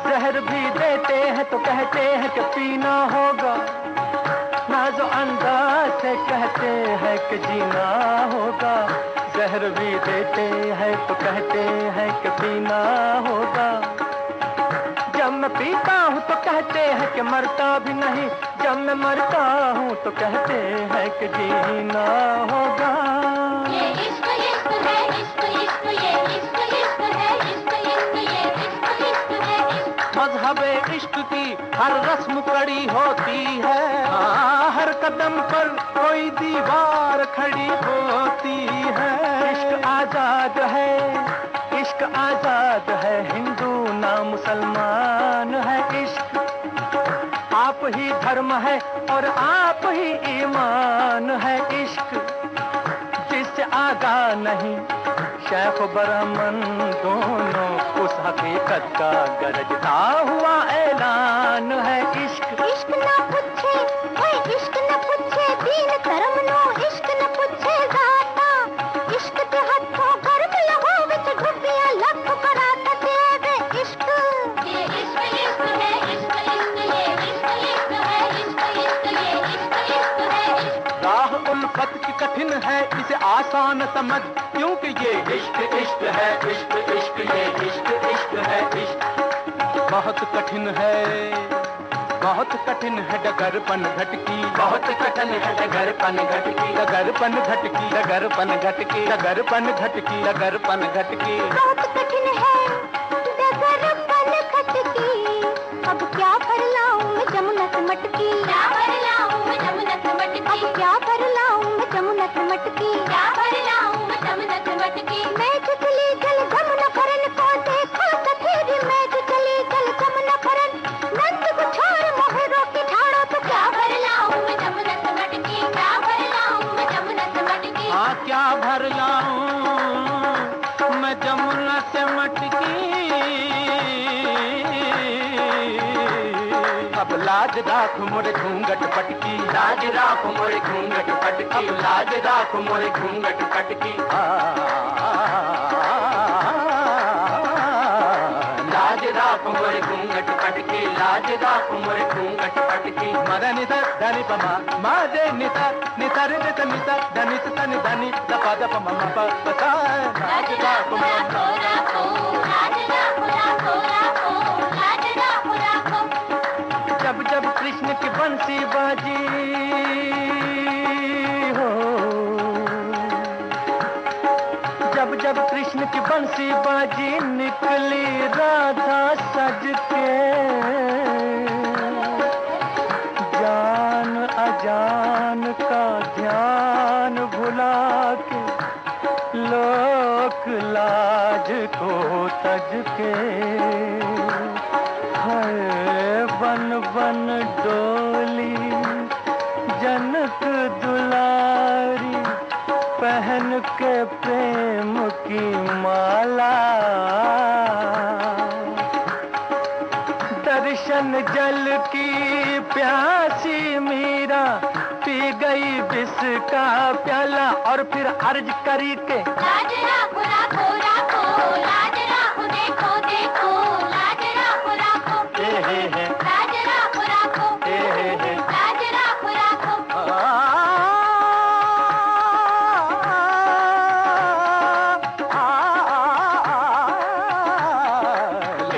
जहर भी देते हैं तो कहते हैं कि पीना होगा। नाजो अंदाज से कहते हैं कि जीना होगा, जहर भी देते हैं तो कहते हैं कि पीना होगा। जब मैं पीता हूँ तो कहते हैं कि मरता भी नहीं, जब मैं मरता हूँ तो कहते हैं कि जीना होगा। ये इश्क इश्क है, इश्क इश्क, ये इश्क इश्क है, इश्क इश्क, ये इश्क इश्क है, इश्क। मज़हबे इश्क की हर रस्म कड़ी होती है, हर कदम पर कोई दीवार खड़ी होती है। इश्क आजाद है, इश्क आजाद है, हिंदू ना मुसलमान है। इश्क आप ही धर्म है और आप ही ईमान है। इश्क जिससे आगा नहीं शेख ब्राह्मण दोनों, उस हकीकत का गरजता हुआ ऐलान है। इश्क इश्क ना पूछे कोई, इश्क न पूछे दीन धर्म नो, इश्क न पूछे जाता। इश्क ते हथों गर्म लहो विच डुबिया लख कराता देवे। इश्क ये इश्क इश्क है, इश्क इश्क, ये इश्क इश्क है, इश्क इश्क, ये इश्क इश्क है, इश्क। राह उल्फत की कठिन है, इसे आसान समझ, क्योंकि ये इश्क इश्क है, इश्क इश्क, ये इश्क इश्क है, इश्क। बहुत कठिन है, बहुत कठिन है डगरपन घटकी, बहुत कठिन है डगरपन घटकी, डगरपन घटकी, डगरपन घटकी, डगरपन घटकी, डगरपन घटकी। बहुत कठिन है डगरपन खटकी, अब क्या भर लाऊं मैं जमुना से मटकी, क्या भर लाऊं मैं जमुना से मटकी, अब क्या भर लाऊं मैं जमुना से मटकी, क्या भर लाऊं मैं जमुना से मटकी। मैं जो चली जल जमुना भरन को देखो सफेद, मैं जो चली जल जमुना भरन, नंद को छोड़ मोहरों की ठाड़ो, तो क्या भर लाऊं मैं जमुना से मटकी, क्या भर लाऊं मैं जमुना से मटकी। हाँ क्या भर लाऊं मैं जमुना से मटकी, अब लाज राख मोरे घूंघट पटकी, लाज राख मोरे घूंघट पटकी, लाज राख मोरे घूंघट पटकी। लाज राख मोरे घूंघट पटकी, लाज राख मोरे घूंघट पटकी। मद निधर धनि पमा माजे निधर निधर नित नित धनि तनि धनि दपा दप मम प पता। लाज राखो राखो राखो, लाज राखो राखो राखो, लाज राखो राखो। जब जब कृष्ण की बंसी बाजी हो, जब जब कृष्ण की बंसी बाजी, निकली राधा सज के, के प्रेम की माला, दर्शन जल की प्यासी मीरा पी गई विष का प्याला, और फिर अर्ज करी के लाज राखो राखो राखो, लाज राखो देखो देखो, लाज राखो राखो, लाज राखो राखो, लाज राखो राखो।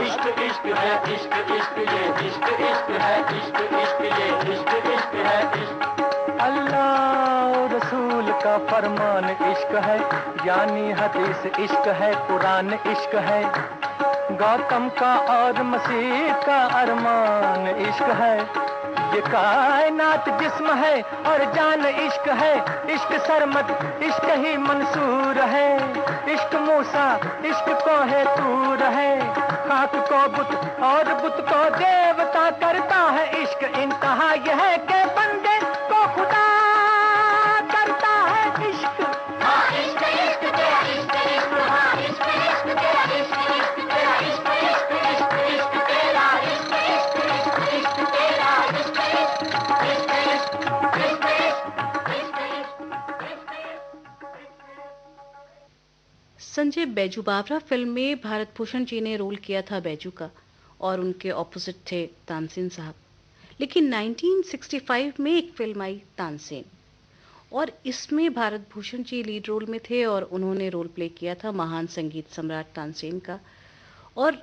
इश्क इश्क है, इश्क इश्क ये इश्क इश्क है, इश्क इश्क ये इश्क इश्क है, इश्क। अल्लाह रसूल का फरमान इश्क है, यानी हदीस इश्क है, कुरान इश्क है, गौतम का और मसीह का अरमान इश्क है। ये कायनात जिस्म है और जान इश्क है, इश्क सरमत इश्क ही मंसूर है, इश्क मूसा इश्क को है तूर है, खाक को बुत और बुत को देवता करता है इश्क, इंतहा यह है कि बंदे को खुदा करता है इश्क। हाँ इश्क इश्क तेरा इश्क इश्क, हाँ इश्क इश्क तेरा इश्क इश्क तेरा इश्क इश्क इश्क इश्क तेरा इश्क इश्क इश्क इश्क तेरा इश्क इश्क इश्क इश्क इश्क इश्क। संजय बैजू बावरा फिल्म में भारत भूषण जी ने रोल किया था बैजू का, और उनके ऑपोजिट थे तानसेन साहब। लेकिन 1965 में एक फिल्म आई तानसेन, और इसमें भारत भूषण जी लीड रोल में थे और उन्होंने रोल प्ले किया था महान संगीत सम्राट तानसेन का। और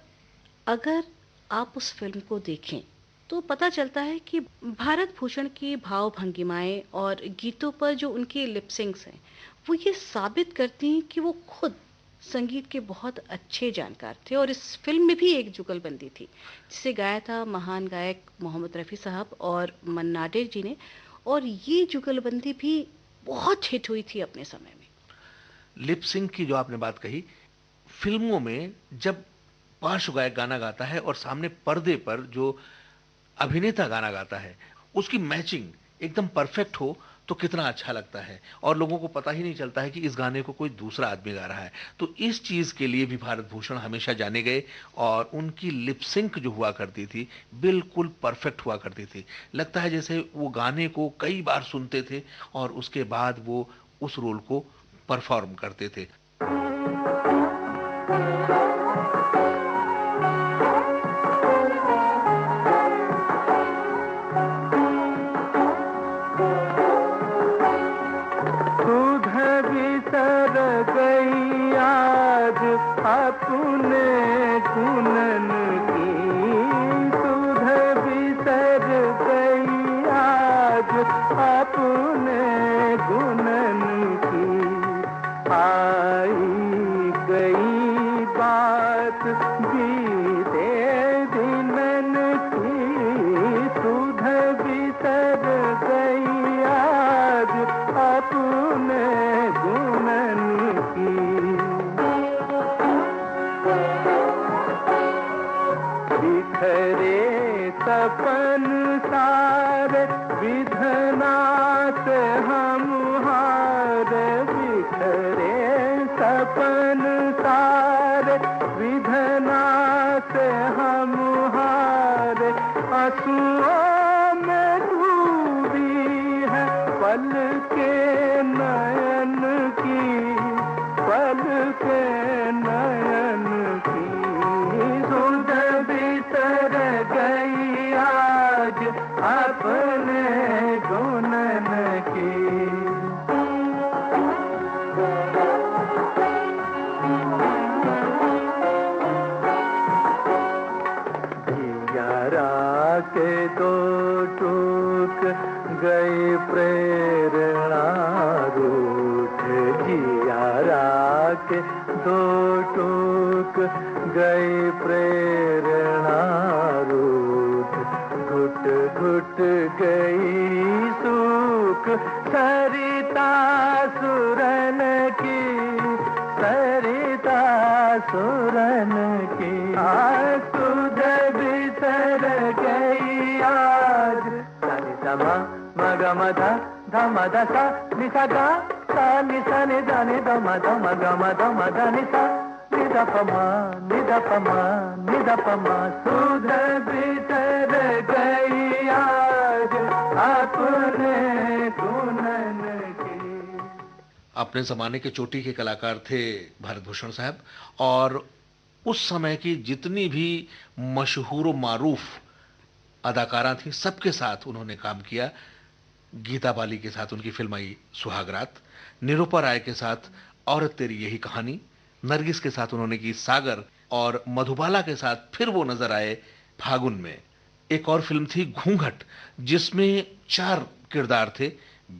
अगर आप उस फिल्म को देखें तो पता चलता है कि भारत भूषण की भाव भंगिमाएं और गीतों पर जो उनकी लिपसिंग्स हैं वो ये साबित करती हैं कि वो खुद संगीत के बहुत अच्छे जानकार थे। और इस फिल्म में भी एक जुगलबंदी थी जिसे गाया था महान गायक मोहम्मद रफ़ी साहब और मन्ना डे जी ने, और ये जुगलबंदी भी बहुत हिट हुई थी अपने समय में। लिप सिंक की जो आपने बात कही, फिल्मों में जब पार्श्व गायक गाना गाता है और सामने पर्दे पर जो अभिनेता गाना गाता है उसकी मैचिंग एकदम परफेक्ट हो तो कितना अच्छा लगता है, और लोगों को पता ही नहीं चलता है कि इस गाने को कोई दूसरा आदमी गा रहा है। तो इस चीज के लिए भी भारत भूषण हमेशा जाने गए, और उनकी लिप सिंक जो हुआ करती थी बिल्कुल परफेक्ट हुआ करती थी। लगता है जैसे वो गाने को कई बार सुनते थे और उसके बाद वो उस रोल को परफॉर्म करते थे। अपने गुणन की सुध बिसर गई आज, अपने गुणन की आई गई बात बीते दिनन की, सुध बिसर गई आज अपने गुणन की। बिखरे सपन सारे विधना से हम हारे, बिखरे सपन सारे विधना से हम हारे, आंसुओं में डूबी है पल के नयन की, पल के नयन की। सुध बिसर गई आज अपने गुणन की। जियारा के दो टूक गई प्रेरणा रूठ, जियारा के दो टूक गई प्रेरणा रूठ, घुट घुट गई सूख सरिता सुरन की, सरिता सुरन की। सुध बिसर गई आज, सनि समा मग मध धम ध सा नि सा गा सा नि सा नि दा नि द म द म ग म द म द नि सा नि द प म नि द प म नि द प म सुध बितर गई आज अपने दुल्हन की। अपने जमाने के चोटी के कलाकार थे भारत भूषण साहब, और उस समय की जितनी भी मशहूर व मारूफ अदाकारा थी सबके साथ उन्होंने काम किया। गीता बाली के साथ उनकी फिल्म आई सुहागरात, निरूपा राय के साथ औरत तेरी यही कहानी, नरगिस के साथ उन्होंने की सागर, और मधुबाला के साथ फिर वो नजर आए फागुन में। एक और फिल्म थी घूंघट, जिसमें 4 किरदार थे,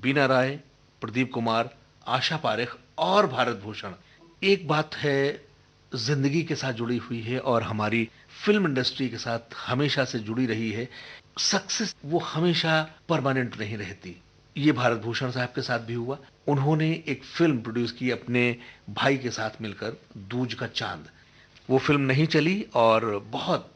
बीना राय, प्रदीप कुमार, आशा पारेख और भारत भूषण। एक बात है जिंदगी के साथ जुड़ी हुई है और हमारी फिल्म इंडस्ट्री के साथ हमेशा से जुड़ी रही है, सक्सेस वो हमेशा परमानेंट नहीं रहती। ये भारत भूषण साहब के साथ भी हुआ। उन्होंने एक फिल्म प्रोड्यूस की अपने भाई के साथ मिलकर, दूज का चांद। वो फिल्म नहीं चली और बहुत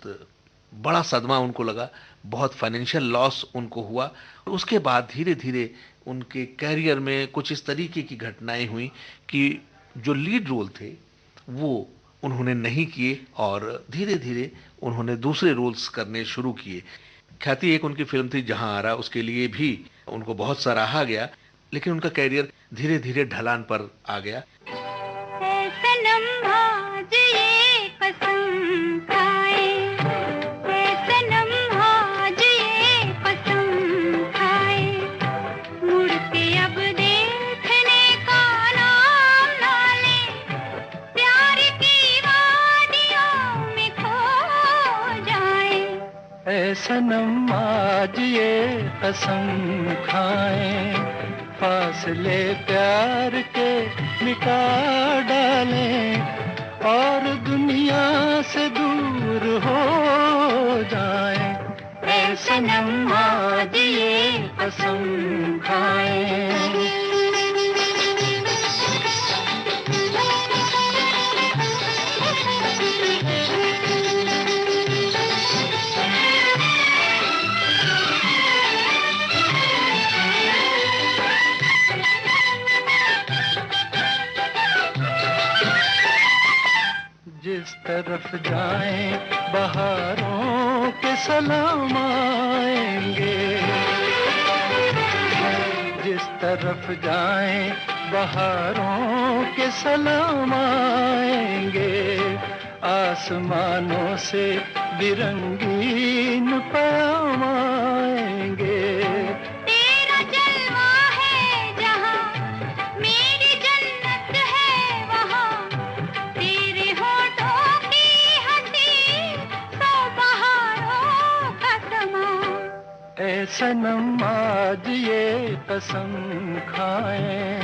बड़ा सदमा उनको लगा, बहुत फाइनेंशियल लॉस उनको हुआ। उसके बाद धीरे धीरे उनके कैरियर में कुछ इस तरीके की घटनाएं हुई कि जो लीड रोल थे वो उन्होंने नहीं किए और धीरे धीरे उन्होंने दूसरे रोल्स करने शुरू किए। ख्याति एक उनकी फिल्म थी जहां आरा, उसके लिए भी उनको बहुत सराहा गया, लेकिन उनका कैरियर धीरे धीरे ढलान पर आ गया। ऐ सनम आज ये कसम खाए, ऐ सनम आज ये कसम खाए, मुड़ के अब देखने का नाम ना ले, प्यार की वादियों में खो जाए। ऐ सनम आज ये कसम खाएं, फासले प्यार के मिटा डालें और दुनिया से दूर हो जाएं। ऐ सनम आज ये कसम खाएं। जिस तरफ जाएं बहारों के सलाम आएंगे, जिस तरफ जाएं बहारों के सलाम आएंगे, आसमानों से बिरंगीन पैगाम आएंगे। तेरा जलवा है जहाँ, मेरी जन्नत है वहाँ, तेरे होठों की हंसी सौ बहारों का समा। ऐ सनम आज ये कसम खाएं,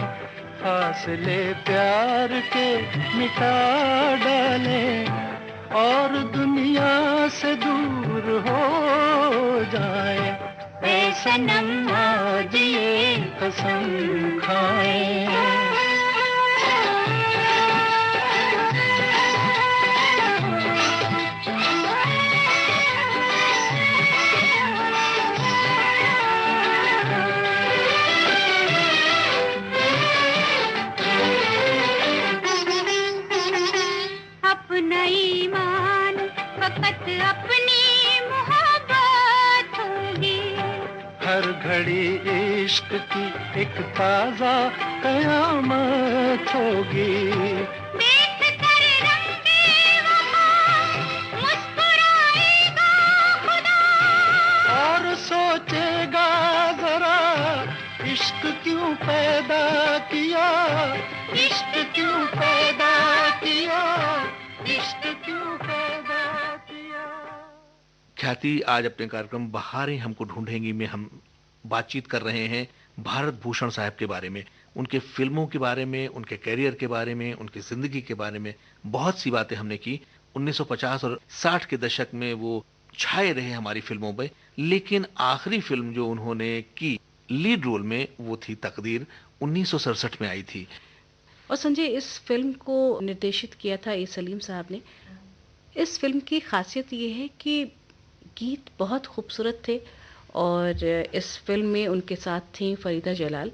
फासले प्यार के मिटा डालें और दुनिया से दूर हो जाएं। ऐ सनम आज ये कसम खाएं। अपना ईमान फकत अपनी मोहब्बत होगी, हर घड़ी इश्क की एक ताजा कयामत होगी। देख कर रंगे वफा मुस्कुराएगा खुदा, और सोचेगा जरा इश्क क्यों पैदा किया, इश्क क्यों पैदा किया, इश्क क्यों पैदा किया। ख्याति आज अपने कार्यक्रम बहारें हमको ढूंढेंगी में हम बातचीत कर रहे हैं भारत भूषण साहब के बारे में, उनके फिल्मों के बारे में, उनके कैरियर के बारे में, उनकी जिंदगी के बारे में बहुत सी बातें हमने की। 1950 और 60 के दशक में वो छाए रहे हमारी फिल्मों में, लेकिन आखिरी फिल्म जो उन्होंने की लीड रोल में वो थी तकदीर, 1967 में आई थी। और संजय, इस फिल्म को निर्देशित किया था ए सलीम साहब ने। इस फिल्म की खासियत ये है कि गीत बहुत खूबसूरत थे और इस फिल्म में उनके साथ थी फरीदा जलाल,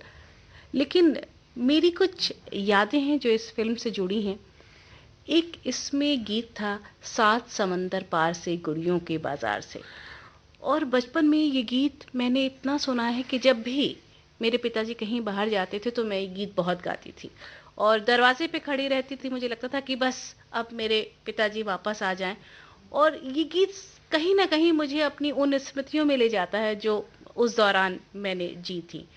लेकिन मेरी कुछ यादें हैं जो इस फिल्म से जुड़ी हैं। एक इसमें गीत था, सात समंदर पार से गुड़ियों के बाजार से, और बचपन में ये गीत मैंने इतना सुना है कि जब भी मेरे पिताजी कहीं बाहर जाते थे तो मैं ये गीत बहुत गाती थी और दरवाजे पे खड़ी रहती थी। मुझे लगता था कि बस अब मेरे पिताजी वापस आ जाएं, और ये गीत कहीं ना कहीं मुझे अपनी उन स्मृतियों में ले जाता है जो उस दौरान मैंने जी थी।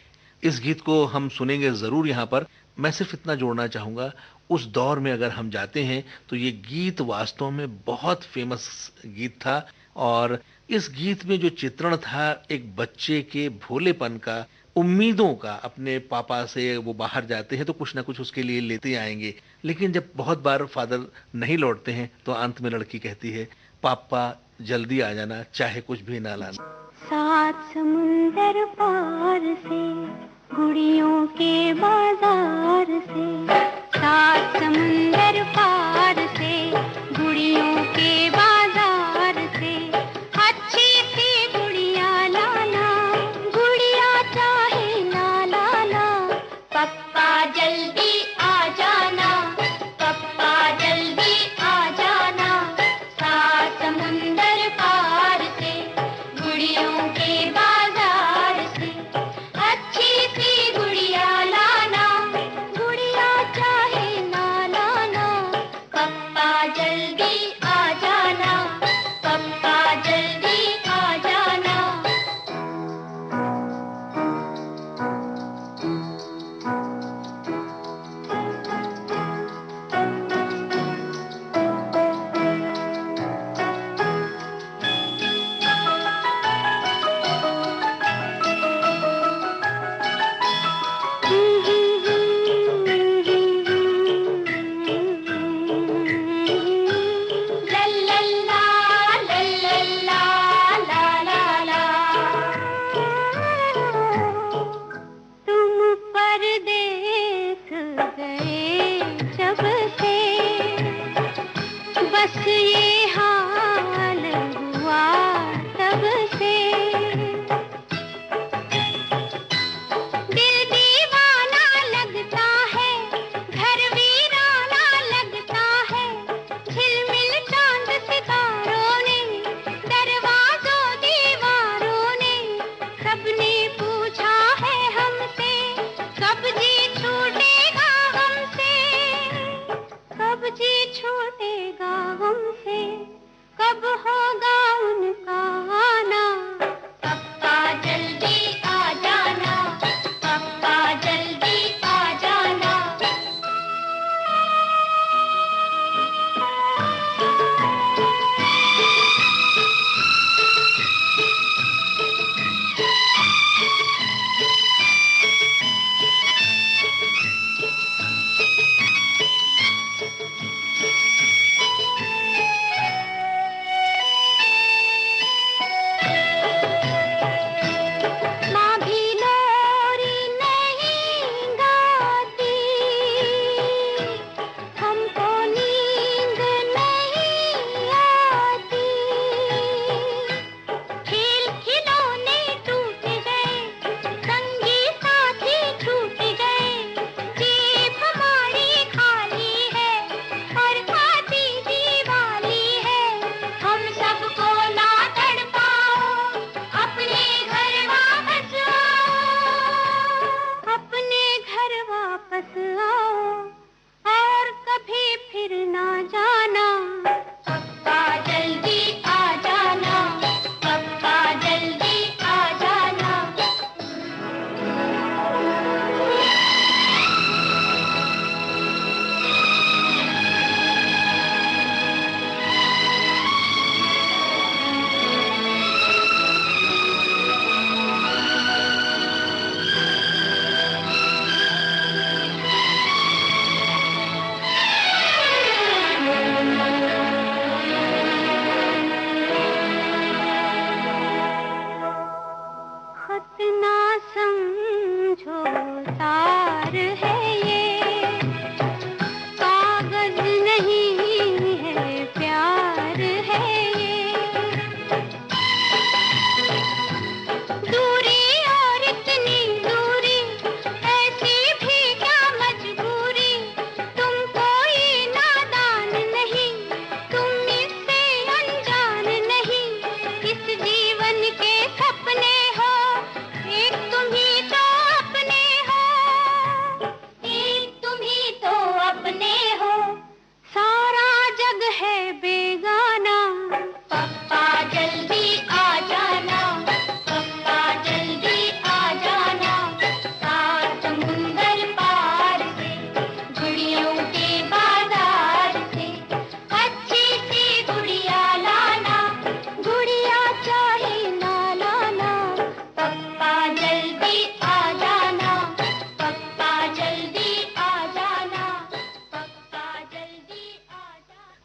इस गीत को हम सुनेंगे ज़रूर यहाँ पर। मैं सिर्फ इतना जोड़ना चाहूँगा, उस दौर में अगर हम जाते हैं तो ये गीत वास्तव में बहुत फेमस गीत था, और इस गीत में जो चित्रण था एक बच्चे के भोलेपन का, उम्मीदों का, अपने पापा से वो बाहर जाते हैं तो कुछ ना कुछ उसके लिए लेते आएंगे, लेकिन जब बहुत बार फादर नहीं लौटते हैं तो अंत में लड़की कहती है, पापा जल्दी आ जाना, चाहे कुछ भी ना लाना। सात समुंदर पार से गुड़ियों के बाजार से, सात समुंदर पार से गुड़ियों के बाजार से, अच्छी सी गुड़िया लाना, गुड़िया चाहे ना लाना, पप्पा जल्दी आ जाना, पप्पा जल्दी आ जाना, सात समुंदर पार से गुड़ियों के बाजार से, अच्छी सी गुड़िया लाना, गुड़िया चाहे ना लाना, पप्पा जल्दी आ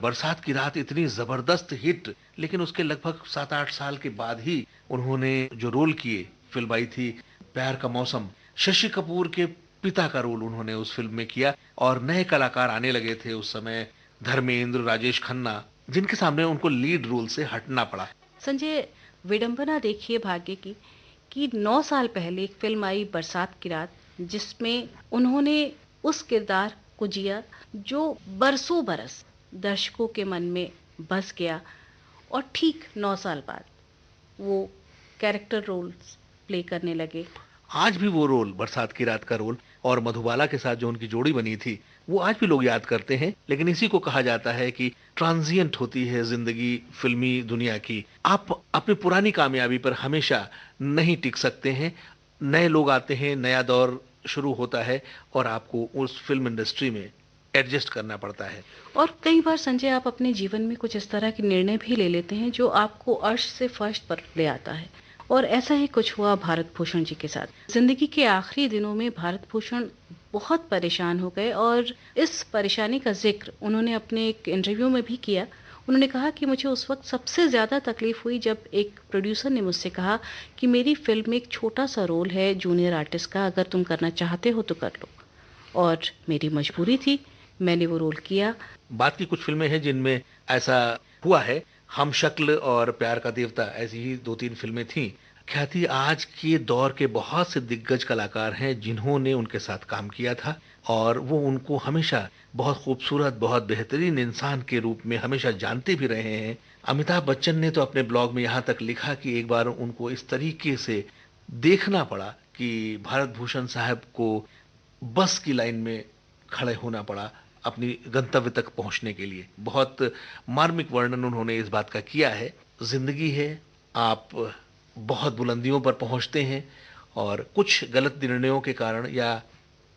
बरसात की रात इतनी जबरदस्त हिट, लेकिन उसके लगभग 7-8 साल के बाद ही उन्होंने जो रोल किए, फिल्म आई थी प्यार का मौसम, शशि कपूर के पिता का रोल उन्होंने उस फिल्म में किया और नए कलाकार आने लगे थे उस समय, धर्मेंद्र, राजेश खन्ना, जिनके सामने उनको लीड रोल से हटना पड़ा। संजय, विडंबना देखिए भाग्य की कि 9 साल पहले एक फिल्म आई बरसात की रात, जिसमें उन्होंने उस किरदार को जिया जो बरसों बरस दर्शकों के मन में बस गया, और ठीक 9 साल बाद वो कैरेक्टर रोल्स प्ले करने लगे। आज भी वो रोल, बरसात की रात का रोल और मधुबाला के साथ जो उनकी जोड़ी बनी थी, वो आज भी लोग याद करते हैं। लेकिन इसी को कहा जाता है कि ट्रांजिएंट होती है जिंदगी फिल्मी दुनिया की। आप अपनी पुरानी कामयाबी पर हमेशा नहीं टिक सकते हैं, नए लोग आते हैं, नया दौर शुरू होता है और आपको उस फिल्म इंडस्ट्री में एडजस्ट करना पड़ता है। और कई बार संजय, आप अपने जीवन में कुछ इस तरह के निर्णय भी ले लेते हैं जो आपको अर्श से फर्श पर ले आता है, और ऐसा ही कुछ हुआ भारत भूषण जी के साथ। जिंदगी के आखिरी दिनों में भारत भूषण बहुत परेशान हो गए और इस परेशानी का जिक्र उन्होंने अपने एक इंटरव्यू में भी किया। उन्होंने कहा कि मुझे उस वक्त सबसे ज़्यादा तकलीफ हुई जब एक प्रोड्यूसर ने मुझसे कहा कि मेरी फिल्म में एक छोटा सा रोल है जूनियर आर्टिस्ट का, अगर तुम करना चाहते हो तो कर लो। और मेरी मजबूरी थी, मैंने वो रोल किया। बात की कुछ फिल्में हैं जिनमें ऐसा हुआ है, हम शक्ल और प्यार का देवता, ऐसी ही 2-3 फिल्में थीं। ख्याति, आज के दौर के बहुत से दिग्गज कलाकार हैं जिन्होंने उनके साथ काम किया था और वो उनको हमेशा बहुत खूबसूरत, बहुत बेहतरीन इंसान के रूप में हमेशा जानते भी रहे हैं। अमिताभ बच्चन ने तो अपने ब्लॉग में यहाँ तक लिखा कि एक बार उनको इस तरीके से देखना पड़ा कि भारत भूषण साहब को बस की लाइन में खड़े होना पड़ा अपनी गंतव्य तक पहुंचने के लिए। बहुत मार्मिक वर्णन उन्होंने इस बात का किया है। जिंदगी है, आप बहुत बुलंदियों पर पहुंचते हैं और कुछ गलत निर्णयों के कारण, या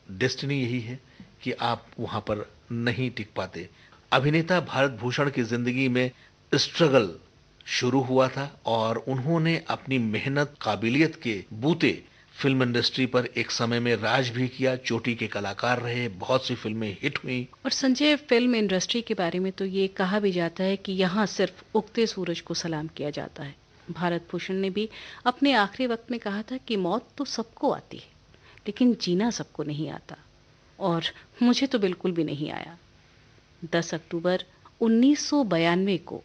डेस्टिनी यही है कि आप वहां पर नहीं टिक पाते। अभिनेता भारत भूषण की जिंदगी में स्ट्रगल शुरू हुआ था और उन्होंने अपनी मेहनत, काबिलियत के बूते फिल्म इंडस्ट्री पर एक समय में राज भी किया, चोटी के कलाकार रहे, बहुत सी फिल्में हिट हुई। और संजय, फिल्म इंडस्ट्री के बारे में तो ये कहा भी जाता है कि यहाँ सिर्फ उगते सूरज को सलाम किया जाता है। भारत भूषण ने भी अपने आखिरी वक्त में कहा था कि मौत तो सबको आती है, लेकिन जीना सबको नहीं आता, और मुझे तो बिल्कुल भी नहीं आया। 10 अक्टूबर 1992 को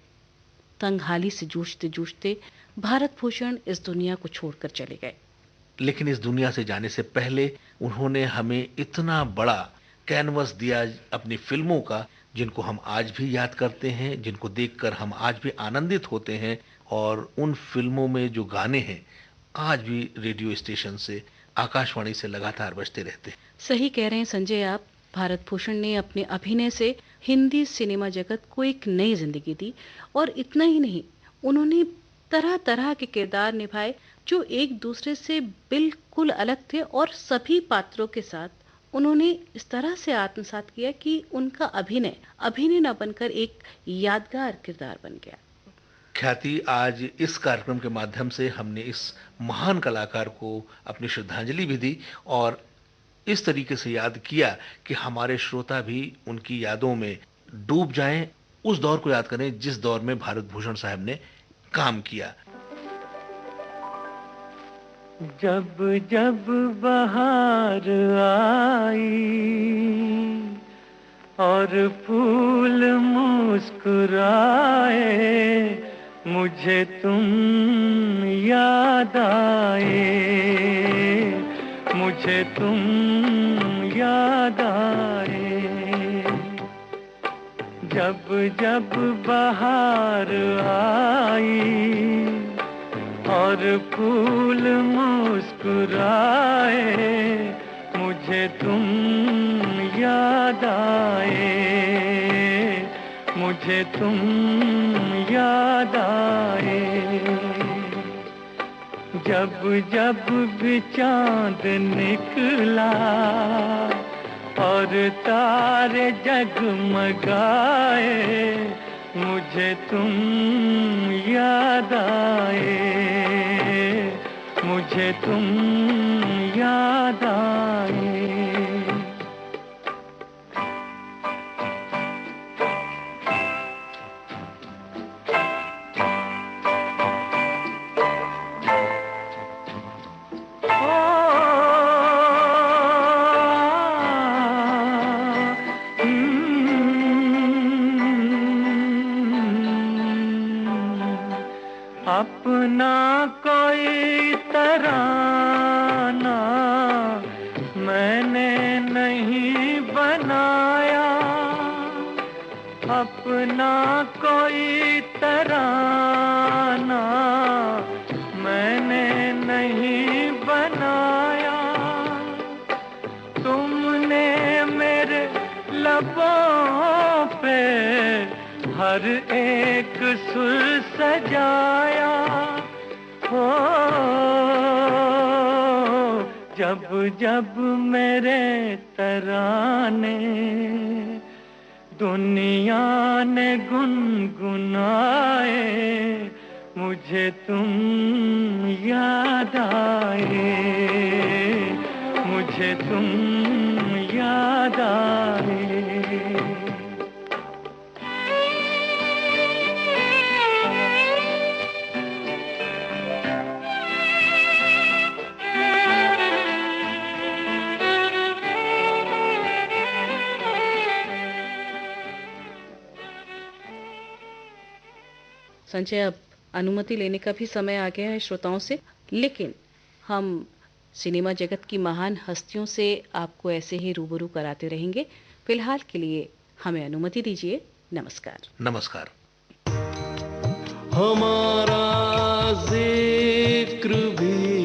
तंगहाली से जूझते जूझते भारत भूषण इस दुनिया को छोड़कर चले गए। लेकिन इस दुनिया से जाने से पहले उन्होंने हमें इतना बड़ा कैनवस दिया अपनी फिल्मों का, जिनको हम आज भी याद करते हैं, जिनको देखकर हम आज भी आनंदित होते हैं, और उन फिल्मों में जो गाने हैं आज भी रेडियो स्टेशन से, आकाशवाणी से लगातार बजते रहते हैं। सही कह रहे हैं संजय आप। भारत भूषण ने अपने अभिनय से हिंदी सिनेमा जगत को एक नई जिंदगी दी, और इतना ही नहीं, उन्होंने तरह तरह के किरदार निभाए जो एक दूसरे से बिल्कुल अलग थे, और सभी पात्रों के साथ उन्होंने इस तरह से आत्मसात किया कि उनका अभिनय न बनकर एक यादगार किरदार बन गया। ख्याति, आज इस कार्यक्रम के माध्यम से हमने इस महान कलाकार को अपनी श्रद्धांजलि भी दी और इस तरीके से याद किया कि हमारे श्रोता भी उनकी यादों में डूब जाएं, उस दौर को याद करें जिस दौर में भारत भूषण साहब ने काम किया। जब जब बहार आई और फूल मुस्कुराए, मुझे तुम याद आए, मुझे तुम याद आए। जब जब बहार आई और फूल मुस्कुराए, मुझे तुम याद आए, मुझे तुम याद आए। जब जब भी चांद निकला और तारे जगमगाए, मुझे तुम याद आए, मुझे तुम याद आए। कोई तराना मैंने नहीं बनाया, अपना कोई तराना मैंने नहीं बनाया। तुमने मेरे लबों पे हर एक सुर सजाया हो, जब जब मेरे तराने दुनिया ने गुनगुनाए, मुझे तुम याद आए, मुझे तुम याद आए। संजय, अब अनुमति लेने का भी समय आ गया है श्रोताओं से, लेकिन हम सिनेमा जगत की महान हस्तियों से आपको ऐसे ही रूबरू कराते रहेंगे। फिलहाल के लिए हमें अनुमति दीजिए। नमस्कार। नमस्कार। हमारा जिक्र भी